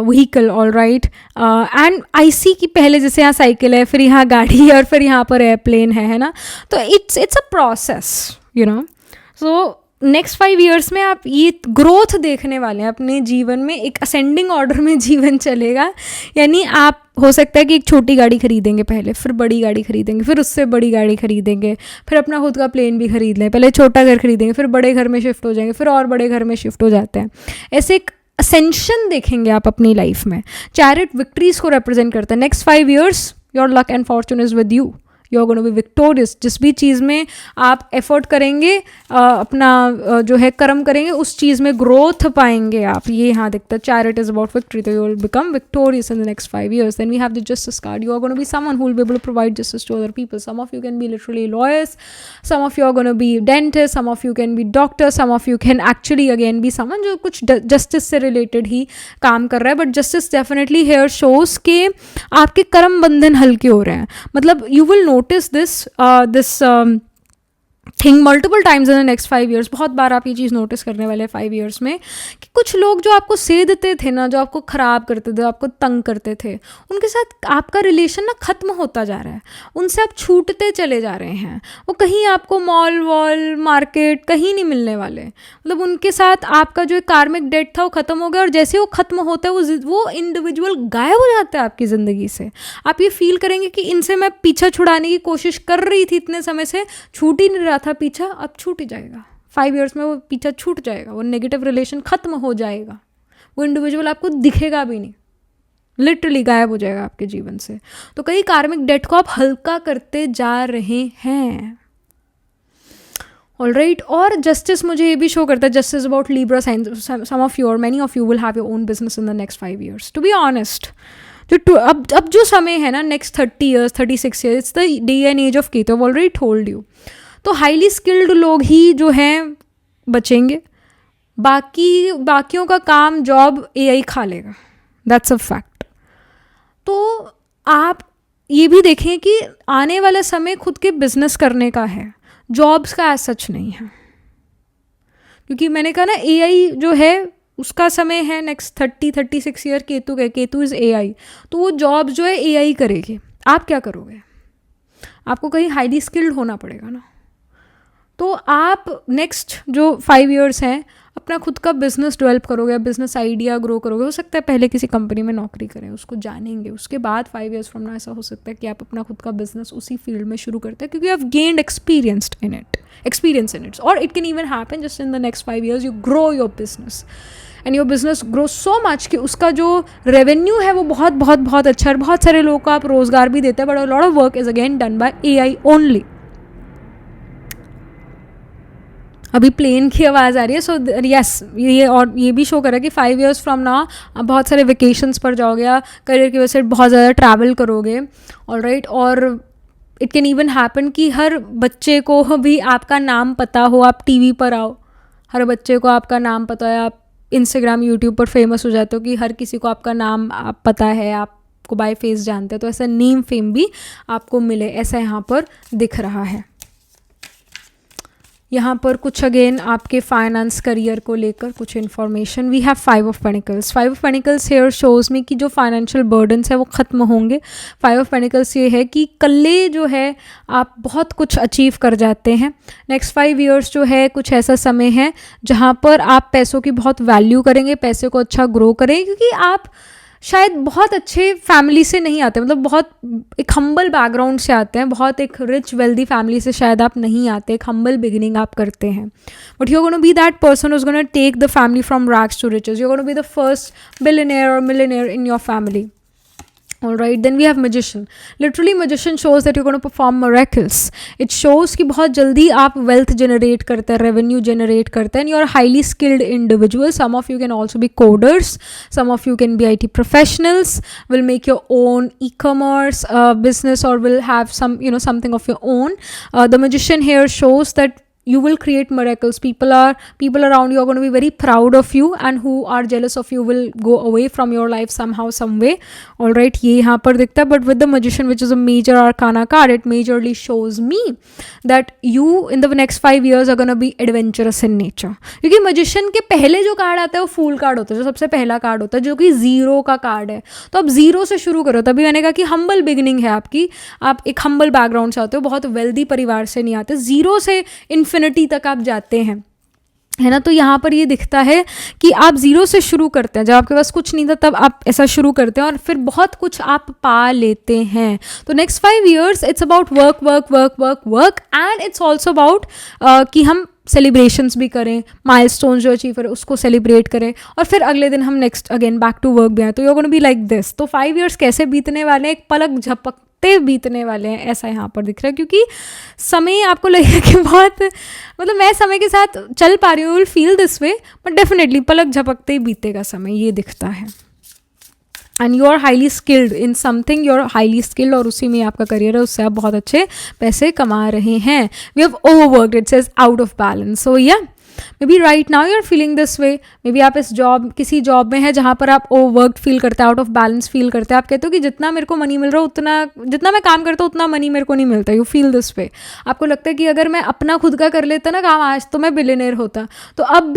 vehicle, all right. And I see कि पहले जैसे यहाँ cycle है, फिर यहाँ गाड़ी है, और फिर यहाँ पर एयरप्लेन है ना, तो it's a process, you know. So next 5 years में आप ये ग्रोथ देखने वाले हैं अपने जीवन में, एक असेंडिंग ऑर्डर में जीवन चलेगा। यानी आप हो सकता है कि एक छोटी गाड़ी खरीदेंगे पहले, फिर बड़ी गाड़ी खरीदेंगे, फिर उससे बड़ी गाड़ी खरीदेंगे, फिर अपना खुद का प्लेन भी खरीद लें, पहले छोटा घर खरीदेंगे, फिर बड़े घर में शिफ्ट हो जाएंगे, फिर और बड़े घर में शिफ्ट हो जाते हैं। ऐसे एक असेंशन देखेंगे आप अपनी लाइफ में। चैरिट विक्ट्रीज को रिप्रेजेंट करता है। Next 5 years your luck and fortune is with you, you are gonna be victorious. जिस भी चीज़ में आप एफर्ट करेंगे, अपना जो है कर्म करेंगे, उस चीज़ में ग्रोथ पाएंगे आप। ये यहाँ दिखता है, चैरिट इज अबाउट विक्ट्री, तो you will become victorious in the next 5 years. Then we have the justice card. You are going to be someone who will be able to provide justice to other people. Some of you can be literally lawyers, some of you are going to be dentists, some of you can be doctors, some of you can actually again be someone जो कुछ justice से related ही काम कर रहा है। But justice definitely here shows कि आपके कर्म बंधन हल्के हो रहे हैं। मतलब you will notice this thing multiple times in the next 5 years। बहुत बार आप ये चीज़ नोटिस करने वाले हैं 5 years में कि कुछ लोग जो आपको सेधते थे ना, जो आपको ख़राब करते थे, आपको तंग करते थे, उनके साथ आपका रिलेशन ना ख़त्म होता जा रहा है, उनसे आप छूटते चले जा रहे हैं। वो कहीं आपको मॉल वॉल मार्केट कहीं नहीं मिलने वाले। मतलब उनके साथ आपका जो कार्मिक डेट था वो ख़त्म हो गया, और जैसे वो ख़त्म होता है वो इंडिविजुअल गायब हो जाता है आपकी ज़िंदगी से। आप ये फील करेंगे कि इनसे मैं पीछा छुड़ाने की कोशिश कर रही थी इतने समय से, छूट ही नहीं रहा था पीछा, अब छूट ही जाएगा। 5 years में वो पीछा छूट जाएगा, वो नेगेटिव रिलेशन खत्म हो जाएगा, वो इंडिविजुअल आपको दिखेगा भी नहीं, लिटरली गायब हो जाएगा आपके जीवन से। तो कई कार्मिक डेट को आप हल्का करते जा रहे हैं। ऑलराइट, और जस्टिस मुझे ये भी शो करता है, justice about Libra sign. Some of you और many of you will have your own business in the next 5 years। To be honest, जो अब जो समय है ना, next 30 years 36 years, it's the day and age of Ketu, I already told you. तो highly skilled लोग ही जो हैं बचेंगे, बाकियों का काम जॉब एआई खा लेगा, दैट्स अ फैक्ट। तो आप ये भी देखें कि आने वाला समय खुद के बिजनेस करने का है, जॉब्स का सच नहीं है। क्योंकि मैंने कहा ना, एआई जो है उसका समय है next 36 year Ketu is AI, तो वो जॉब जो है एआई करेगी। आप क्या करोगे? आपको कहीं हाईली स्किल्ड होना पड़ेगा ना। तो आप नेक्स्ट जो 5 years हैं अपना खुद का बिजनेस डेवलप करोगे, बिजनेस आइडिया ग्रो करोगे। हो सकता है पहले किसी कंपनी में नौकरी करें, उसको जानेंगे, उसके बाद 5 years फ्रॉम नाउ ऐसा हो सकता है कि आप अपना खुद का बिजनेस उसी फील्ड में शुरू करते हैं, क्योंकि you have gained experience in it. और it can even happen just in the next 5 years you grow your business and your business grow so much कि उसका जो रेवेन्यू है वो बहुत बहुत बहुत अच्छा है, बहुत सारे लोगों को आप रोजगार भी देते हैं। But a lot of work is again done by AI only. अभी प्लेन की आवाज़ आ रही है, सो यस, ये भी शो कर रहा है कि 5 years फ्रॉम नाउ आप बहुत सारे वेकेशंस पर जाओगे, या करियर की वजह से बहुत ज़्यादा ट्रैवल करोगे। ऑलराइट, और इट कैन इवन हैपन कि हर बच्चे को भी आपका नाम पता हो, आप टीवी पर आओ, हर बच्चे को आपका नाम पता है, आप इंस्टाग्राम यूट्यूब पर फेमस हो जाते हो कि हर किसी को आपका नाम आप पता है, आपको बाय फेस जानते हैं। तो ऐसा नेम फेम भी आपको मिले, ऐसा यहाँ पर दिख रहा है। यहाँ पर कुछ अगेन आपके फाइनेंस करियर को लेकर कुछ information. We have 5 of pentacles. 5 of pentacles here shows में कि जो फाइनेंशियल बर्डन्स है वो ख़त्म होंगे. 5 ऑफ पेनिकल्स ये है कि कल्ले जो है आप बहुत कुछ अचीव कर जाते हैं. नेक्स्ट 5 ईयर्स जो है कुछ ऐसा समय है जहाँ पर आप पैसों की बहुत वैल्यू करेंगे, पैसे को अच्छा ग्रो करेंगे, क्योंकि आप शायद बहुत अच्छे फैमिली से नहीं आते, मतलब बहुत एक हम्बल बैकग्राउंड से आते हैं, बहुत एक रिच वेल्दी फैमिली से शायद आप नहीं आते, एक हम्बल बिगिनिंग आप करते हैं. But you are gonna be that person who's gonna take the family from rags to riches. You're gonna be the first billionaire or millionaire in your family. All right, then we have magician. Literally magician shows that you're going to perform miracles. It shows कि बहुत जल्दी आप wealth generate करते हैं, revenue generate करते हैं, and you're a highly skilled individual. Some of you can also be coders. Some of you can be IT professionals. Will make your own e-commerce business, or will have some, something of your own. The magician here shows that you will create miracles. People around you are going to be very proud of you, and who are jealous of you will go away from your life somehow, some way. All right, ये यहाँ पर दिखता है. But with the magician, which is a major arcana card, it majorly shows me that you in the next 5 years are going to be adventurous in nature. क्योंकि magician के पहले जो card आता है वो फूल कार्ड होता है, जो सबसे पहला कार्ड होता है, जो कि जीरो का कार्ड है. तो आप जीरो से शुरू करो. तभी मैंने कहा कि हम्बल बिगिनिंग है आपकी. आप एक हम्बल बैकग्राउंड से आते हो, बहुत वेल्दी परिवार से नहीं आते. जीरो से इन्फिनिटी तक आप जाते हैं, है ना. तो यहाँ पर ये दिखता है कि आप जीरो से शुरू करते हैं. जब आपके पास कुछ नहीं था तब आप ऐसा शुरू करते हैं और फिर बहुत कुछ आप पा लेते हैं. तो next 5 years it's about work work work work work, and it's also about कि हम सेलिब्रेशंस भी करें, माइलस्टोन्स जो अचीव करें उसको सेलिब्रेट करें, और फिर अगले दिन हम next again back to work भी आए. तो you are gonna be like this. तो 5 ईयर्स कैसे बीतने वाले हैं, एक पलक झपकते बीतने वाले हैं, ऐसा यहाँ पर दिख रहा है. क्योंकि समय आपको लगेगा कि बहुत, मतलब मैं समय के साथ चल पा रही हूँ, will feel this way, but definitely पलक झपकते ही बीतेगा समय, ये दिखता है. And you are highly skilled in something, you are highly skilled, और उसी में आपका करियर है, उससे आप बहुत अच्छे पैसे कमा रहे हैं. We have overworked, it says out of balance. So या maybe right now you are feeling this way. Maybe आप किसी जॉब में है जहाँ पर आप ओवरवर्कड फील करते हैं, आउट ऑफ बैलेंस फील करते हैं. आप कहते हो कि जितना मेरे को मनी मिल रहा है उतना, जितना मैं काम करता हूँ उतना मनी मेरे को नहीं मिलता. You feel this way. आपको लगता है कि अगर मैं अपना खुद का कर लेता ना काम, आज तो मैं बिलियनेयर होता. तो अब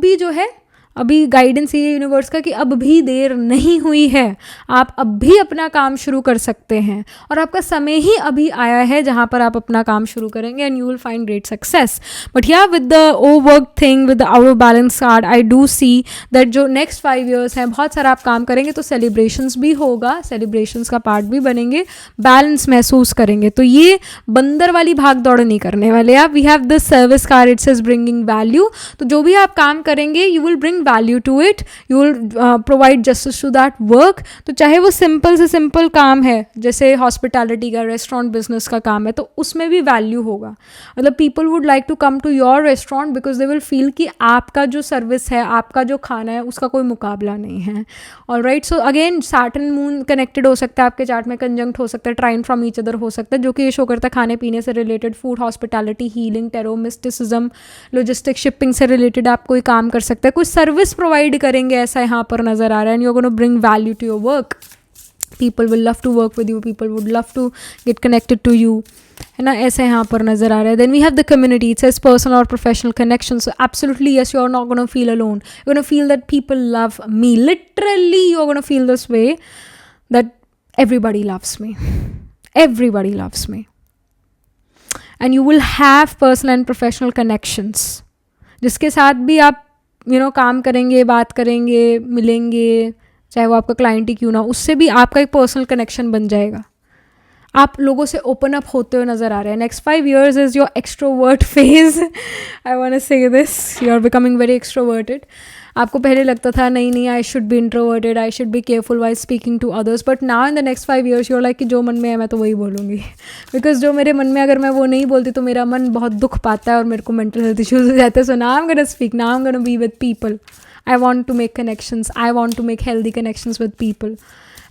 भी जो है, अभी गाइडेंस ये यूनिवर्स का कि अब भी देर नहीं हुई है, आप अब भी अपना काम शुरू कर सकते हैं, और आपका समय ही अभी आया है जहाँ पर आप अपना काम शुरू करेंगे, and you will find great success. But yeah with the overwork thing, with the out of balance card, I do see that जो नेक्स्ट 5 ईयर्स हैं बहुत सारा आप काम करेंगे, तो सेलिब्रेशंस भी होगा, सेलिब्रेशंस का पार्ट भी बनेंगे, बैलेंस महसूस करेंगे. तो ये बंदर वाली भाग दौड़ नहीं करने वाले आप. We have this service card, it says bringing value. तो जो भी आप काम करेंगे, you will bring value to it, you will provide justice to that work. तो चाहे वो सिंपल से सिंपल काम है, जैसे हॉस्पिटैलिटी का, रेस्टोरेंट बिजनेस का काम है, तो उसमें भी वैल्यू होगा. मतलब people would like to come to your restaurant because they will feel कि आपका जो सर्विस है, आपका जो खाना है, उसका कोई मुकाबला नहीं है. Alright, so again Saturn moon connected हो सकता है आपके चार्ट में, कंजंक्ट हो सकता है, ट्राइन फ्रॉम ईच अदर हो सकता है, जो कि ये शो करता है खाने पीने से related, food, hospitality, healing, tarot, mysticism, logistic, shipping से रिलेटेड आप कोई काम कर सकते हैं, कोई सर्विस प्रोवाइड करेंगे, ऐसा यहाँ पर नजर आ रहा है. And you are gonna bring value to your work. People will love to work with you, people would love to get connected to you, है ना, ऐसा यहाँ पर नजर आ रहा है. Then we have the community, it says personal और professional connection. So absolutely yes, you are not gonna feel alone, you are gonna feel that people love me. Literally you are gonna feel this way that everybody loves me, everybody loves me. And you will have personal and professional connections, जिसके साथ भी आप काम करेंगे, बात करेंगे, मिलेंगे, चाहे वो आपका क्लाइंट ही क्यों ना, उससे भी आपका एक पर्सनल कनेक्शन बन जाएगा. आप लोगों से ओपन अप होते हुए नज़र आ रहे हैं. Next 5 years is your extrovert phase. I want to say this, you are becoming very extroverted. आपको पहले लगता था नहीं I should be introverted, I should be careful while speaking to others, but now in the next 5 years you're like कि जो मन में है मैं तो वही बोलूँगी. बिकॉज जो मेरे मन में, अगर मैं वो नहीं बोलती तो मेरा मन बहुत दुख पाता है और मेरे को मेंटल हेल्थ इश्यूज हो जाते हैं. So now I am gonna speak, now I am gonna be with people. I want to make connections. I want to make healthy connections with people.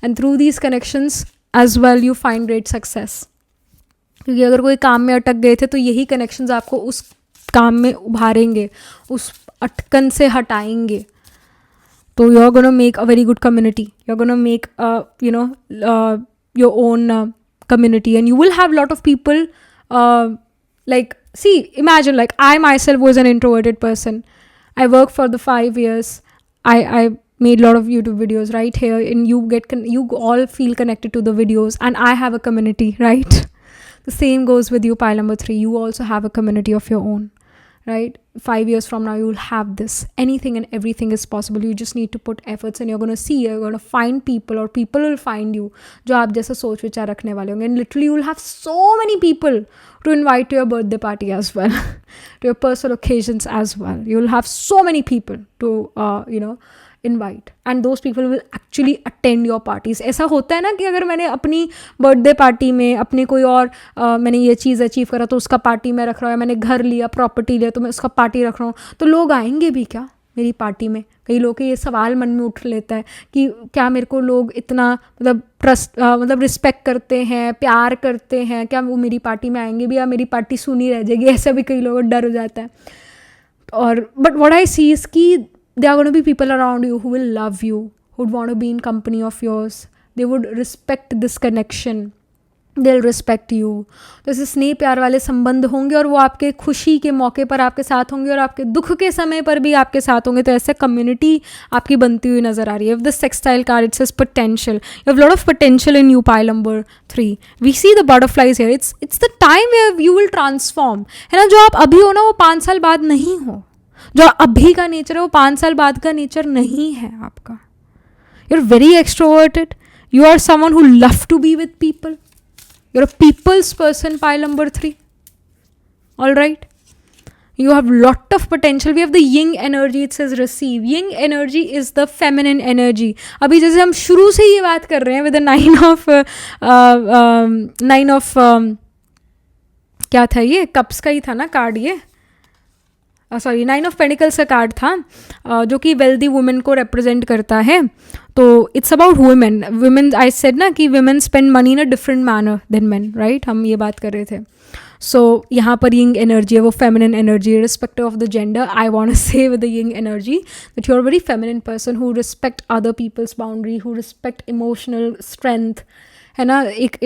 And through these connections as well, you find great success. क्योंकि अगर कोई काम में अटक गए थे तो यही connections आपको उस काम में उभारेंगे, उस अटकन से हटाएंगे. तो you are going to make a very good community. You are going to make your own community, and you will have lot of people like see, imagine, like, I myself was an introverted person. I worked for the 5 years. I made a lot of YouTube videos right here, and you all feel connected to the videos, and I have a community, right? The same goes with you, pile number 3. You also have a community of your own, right? 5 years from now, you'll have this. Anything and everything is possible. You just need to put efforts, and you're going to see, you're going to find people, or people will find you जो आप जैसा सोच विचार रखने वाले होंगे. And literally you'll have so many people to invite to your birthday party as well, to your personal occasions as well. You'll have so many people to invite, and those people will actually attend your parties. ऐसा होता है ना कि अगर मैंने अपनी birthday party में अपने कोई और मैंने ये चीज़ अचीव करा तो उसका पार्टी मैं रख रहा हूँ, मैंने घर लिया, प्रॉपर्टी लिया, तो मैं उसका पार्टी रख रहा हूँ, तो लोग आएंगे भी क्या मेरी पार्टी में? कई लोग के ये सवाल मन में उठ लेता है कि क्या मेरे को लोग इतना मतलब रिस्पेक्ट करते हैं, प्यार करते हैं, क्या वो मेरी पार्टी में आएंगे भी, या मेरी पार्टी सुनी रह जाएगी? ऐसा भी कई लोगों को डर हो जाता है. और but what I see is कि there are going to be people around you who will love you, who would want to be in company of yours. They would respect this connection. They'll respect you. तो ऐसे स्नेह प्यार वाले संबंध होंगे, और वो आपके खुशी के मौके पर आपके साथ होंगे, और आपके दुख के समय पर भी आपके साथ होंगे. तो ऐसे कम्युनिटी आपकी बनती हुई नज़र आ रही है. If this sextile card, it says potential. You have a lot of potential in you, pile number 3. We see the butterflies here. It's the time where you will transform. है ना, जो आप अभी हो ना, वो 5 साल बाद नहीं हो. जो अभी का नेचर है वो 5 साल बाद का नेचर नहीं है आपका. You're very extroverted. You are someone who love to be with people. You're a people's person, pile number 3. All right. You have lot of potential. We have the yin energy. It says receive. Yin energy is the feminine energy. अभी जैसे हम शुरू से ये बात कर रहे हैं with the 9 of क्या था ये, कप्स का ही था ना कार्ड ये, सॉरी 9 ऑफ पेनिकल्स का कार्ड था, जो कि वेल्दी वुमेन को रिप्रेजेंट करता है. तो it's about women. I said ना कि women spend money in a different manner than men, right? हम ये बात कर रहे थे. सो यहाँ पर यिंग एनर्जी है, वो feminine energy, respective of the gender. I want to say with the yin energy that you are very feminine person who respect other people's boundary, who respect emotional strength, है ना. एक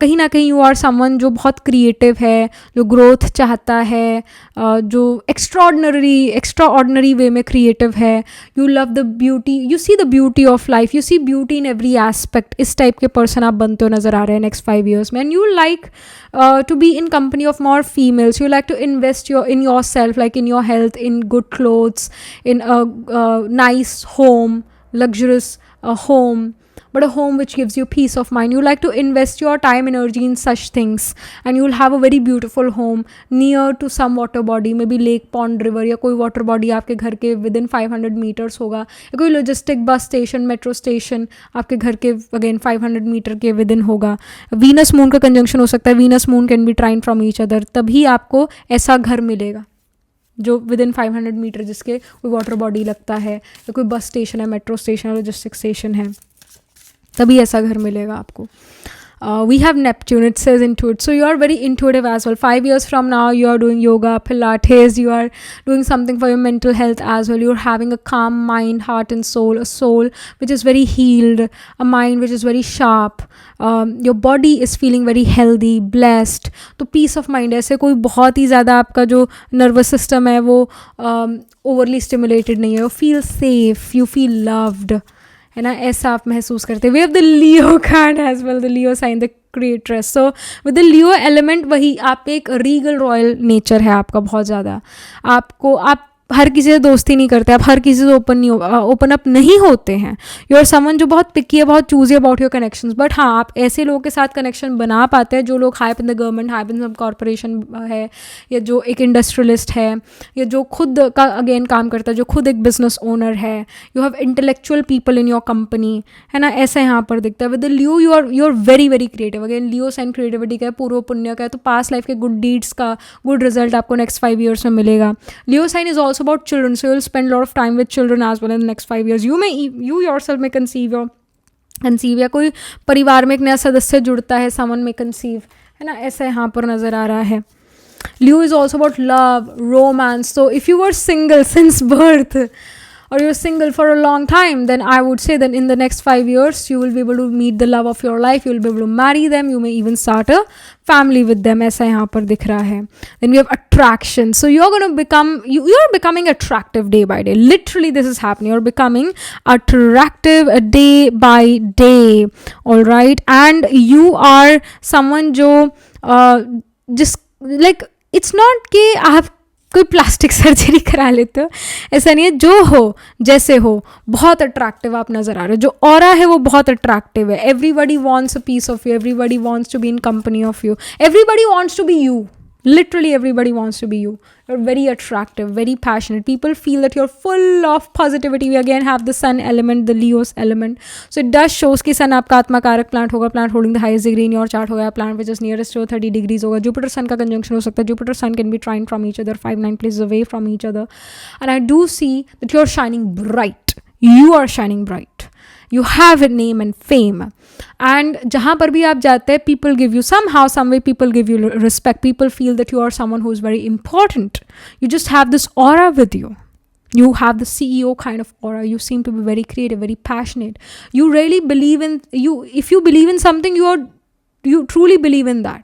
कहीं ना कहीं you are someone जो बहुत creative है, जो ग्रोथ चाहता है, जो एक्स्ट्राऑर्डिनरी वे में क्रिएटिव है. You love the beauty, you see the beauty of life, you see beauty in every aspect. इस टाइप के पर्सन आप बनते हो नज़र आ रहे हैं नेक्स्ट 5 years में. And you like to be in company of more females. You like to invest in yourself, like in your health, in good clothes, in nice home, luxurious home, but a home which gives you peace of mind. You like to invest your time, energy in such things, and you'll have a very beautiful home near to some water body, maybe lake, pond, river, या कोई water body आपके घर के within 500 meters होगा, या कोई logistic bus station, metro station आपके घर के again 500 meter के within होगा. Venus moon का conjunction हो सकता है, Venus moon can be trine from each other, तभी आपको ऐसा घर मिलेगा जो विदिन 500 मीटर, जिसके कोई वाटर बॉडी लगता है, या कोई बस स्टेशन है, मेट्रो स्टेशन है, लॉजिस्टिक स्टेशन है, तभी ऐसा घर मिलेगा आपको. We have Neptune, it says intuitive. So you are very intuitive as well. 5 years from now, you are doing yoga, Pilates, you are doing something for your mental health as well. You're having a calm mind, heart and soul, a soul which is very healed, a mind which is very sharp. Your body is feeling very healthy, blessed. तो peace of mind, ऐसे कोई बहुत ही ज़्यादा आपका जो nervous system है वो overly stimulated नहीं है. You feel safe, you feel loved, है ना, ऐसा आप महसूस करते हैं. We have the Leo card as well, the Leo sign, the creatress. So with the Leo element, वही आप एक रीगल रॉयल नेचर है आपका बहुत ज़्यादा. आप हर किसी से दोस्ती नहीं करते, आप हर किसी से ओपन अप नहीं होते हैं. यू आर समवन जो बहुत पिकी है, बहुत choosy about your connections. But हाँ, आप ऐसे लोगों के साथ कनेक्शन बना पाते हैं जो लोग high in the government, high in सब कॉर्पोरेशन है, या जो एक इंडस्ट्रियलिस्ट है, या जो खुद का अगेन काम करता है, जो खुद एक बिजनेस ओनर है. You have intellectual people in your company, है ना, ऐसा यहाँ पर दिखता है. With the Leo you are very very creative. Again Leo sign creativity का है, पूर्व पुण्य का है, तो पास्ट लाइफ के गुड डीड्स का गुड रिजल्ट आपको नेक्स्ट 5 years में मिलेगा. Leo sign is also about children, so you'll spend a lot of time with children as well in the next 5 years. You yourself may conceive, या कोई परिवार में एक नया सदस्य जुड़ता है, someone may conceive, है ना, ऐसा यहाँ पर नज़र आ रहा है. Leo is also about love, romance. So if you were single since birth, or you're single for a long time, then I would say that in the next 5 years you will be able to meet the love of your life, you will be able to marry them, you may even start a family with them. ऐसा यहाँ पर दिख रहा है. Then we have attraction. So you're going to become, you're becoming attractive day by day. Literally this is happening. You're becoming attractive day by day. All right. And you are someone जो just like, it's not कि आप कोई plastic surgery करा लेते हो, ऐसा नहीं है. जो हो जैसे हो, बहुत अट्रैक्टिव आप नज़र आ रहे हो. जो ऑरा है वो बहुत अट्रैक्टिव है. Everybody wants a piece of you, everybody wants to be in company of you, everybody wants to be you. Literally everybody wants to be you. You're very attractive, very passionate. People feel that you're full of positivity. We again have the sun element, the Leo's element. So it does shows कि sun आपका आत्मा कारक plant होगा, plant holding the highest degree in your chart होगा, plant which is nearest to 30 degrees होगा. Jupiter sun का conjunction हो सकता है. Jupiter sun can be trine from each other, 5-9 places away from each other. And I do see that you're shining bright. You are shining bright. You have a name and fame. And जहाँ पर भी आप जाते हैं, people give you somehow, some way, people give you respect. People feel that you are someone who is very important. You just have this aura with you. You have the CEO kind of aura. You seem to be very creative, very passionate. You really believe in you. If you believe in something, you truly believe in that.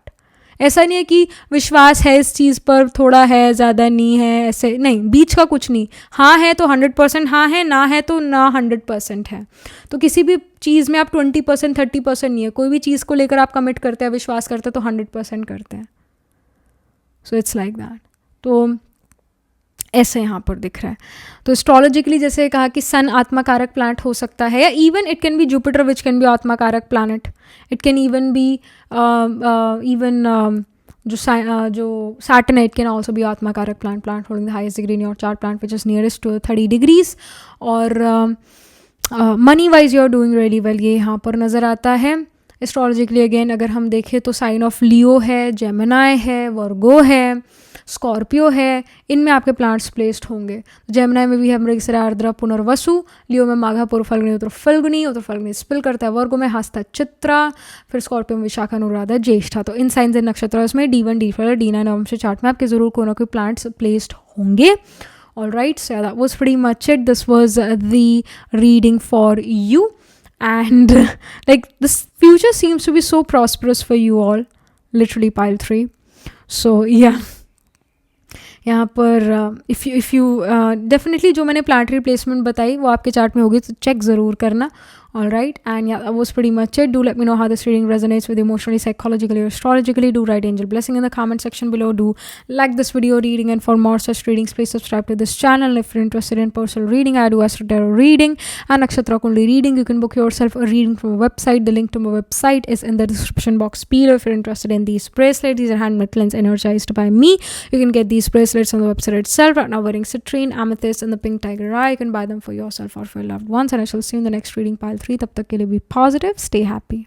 ऐसा नहीं है कि विश्वास है इस चीज़ पर, थोड़ा है, ज़्यादा नहीं है, ऐसे नहीं. बीच का कुछ नहीं. हाँ है तो 100% हाँ है, ना है तो ना 100% है. तो किसी भी चीज़ में आप 20% 30% नहीं है. कोई भी चीज़ को लेकर आप कमिट करते हैं, विश्वास करते हैं, तो 100% करते हैं. So it's like that. तो ऐसे यहाँ पर दिख रहा है. तो एस्ट्रोलॉजिकली जैसे कहा कि सन आत्माकारक प्लैनेट हो सकता है, या even it can be Jupiter which can be आत्माकारक planet. It can even be जो सैटर्न है, इट कैन ऑल्सो बी आत्माकारक planet holding the highest degree in your chart, planet which is nearest to 30 degrees. और money wise you are doing really well, ये यहाँ पर नज़र आता है. एस्ट्रोलॉजिकली अगेन अगर हम देखें तो साइन ऑफ लियो है, जेमिनाई है, वर्गो है, स्कॉर्पियो है. इनमें आपके प्लांट्स प्लेस्ड होंगे. जेमिनाई में भी है मृगशिरा, आर्द्रा, पुनर्वसु. लियो में माघा, पूर्व फल्गुनी, उत्तर फल्गुनी. उत्तर फल्गुनी स्पिल करता है. वर्गो में हस्ता, चित्रा. फिर स्कॉर्पियो में विशाखा, अनुराधा, ज्येष्ठा. तो इन साइंस एंड नक्षत्र में D1, D4, D9 नवंश चार्ट में आपके जरूर कोई ना कोई प्लांट्स प्लेस्ड होंगे. All right, so that was pretty much it. This was the reading for you. And like this future seems to be so prosperous for you all. Literally pile 3. So yeah. यहाँ पर if you definitely जो मैंने planetary placement बताई वो आपके chart में होगी, तो चेक ज़रूर करना. All right, and yeah, that was pretty much it. Do let me know how this reading resonates with you emotionally, psychologically, or astrologically. Do write angel blessing in the comment section below. Do like this video reading, and for more such readings, please subscribe to this channel. If you're interested in personal reading, I do Astro Tarot reading and Nakshatra Kundli reading. You can book yourself a reading from a website. The link to my website is in the description box below. If you're interested in these bracelets, these are handmade cleansed energized by me. You can get these bracelets on the website itself. Right now, wearing citrine, amethyst, and the pink tiger eye. You can buy them for yourself or for your loved ones. And I shall see you in the next reading pile 3. तब तक के लिए be positive, stay happy.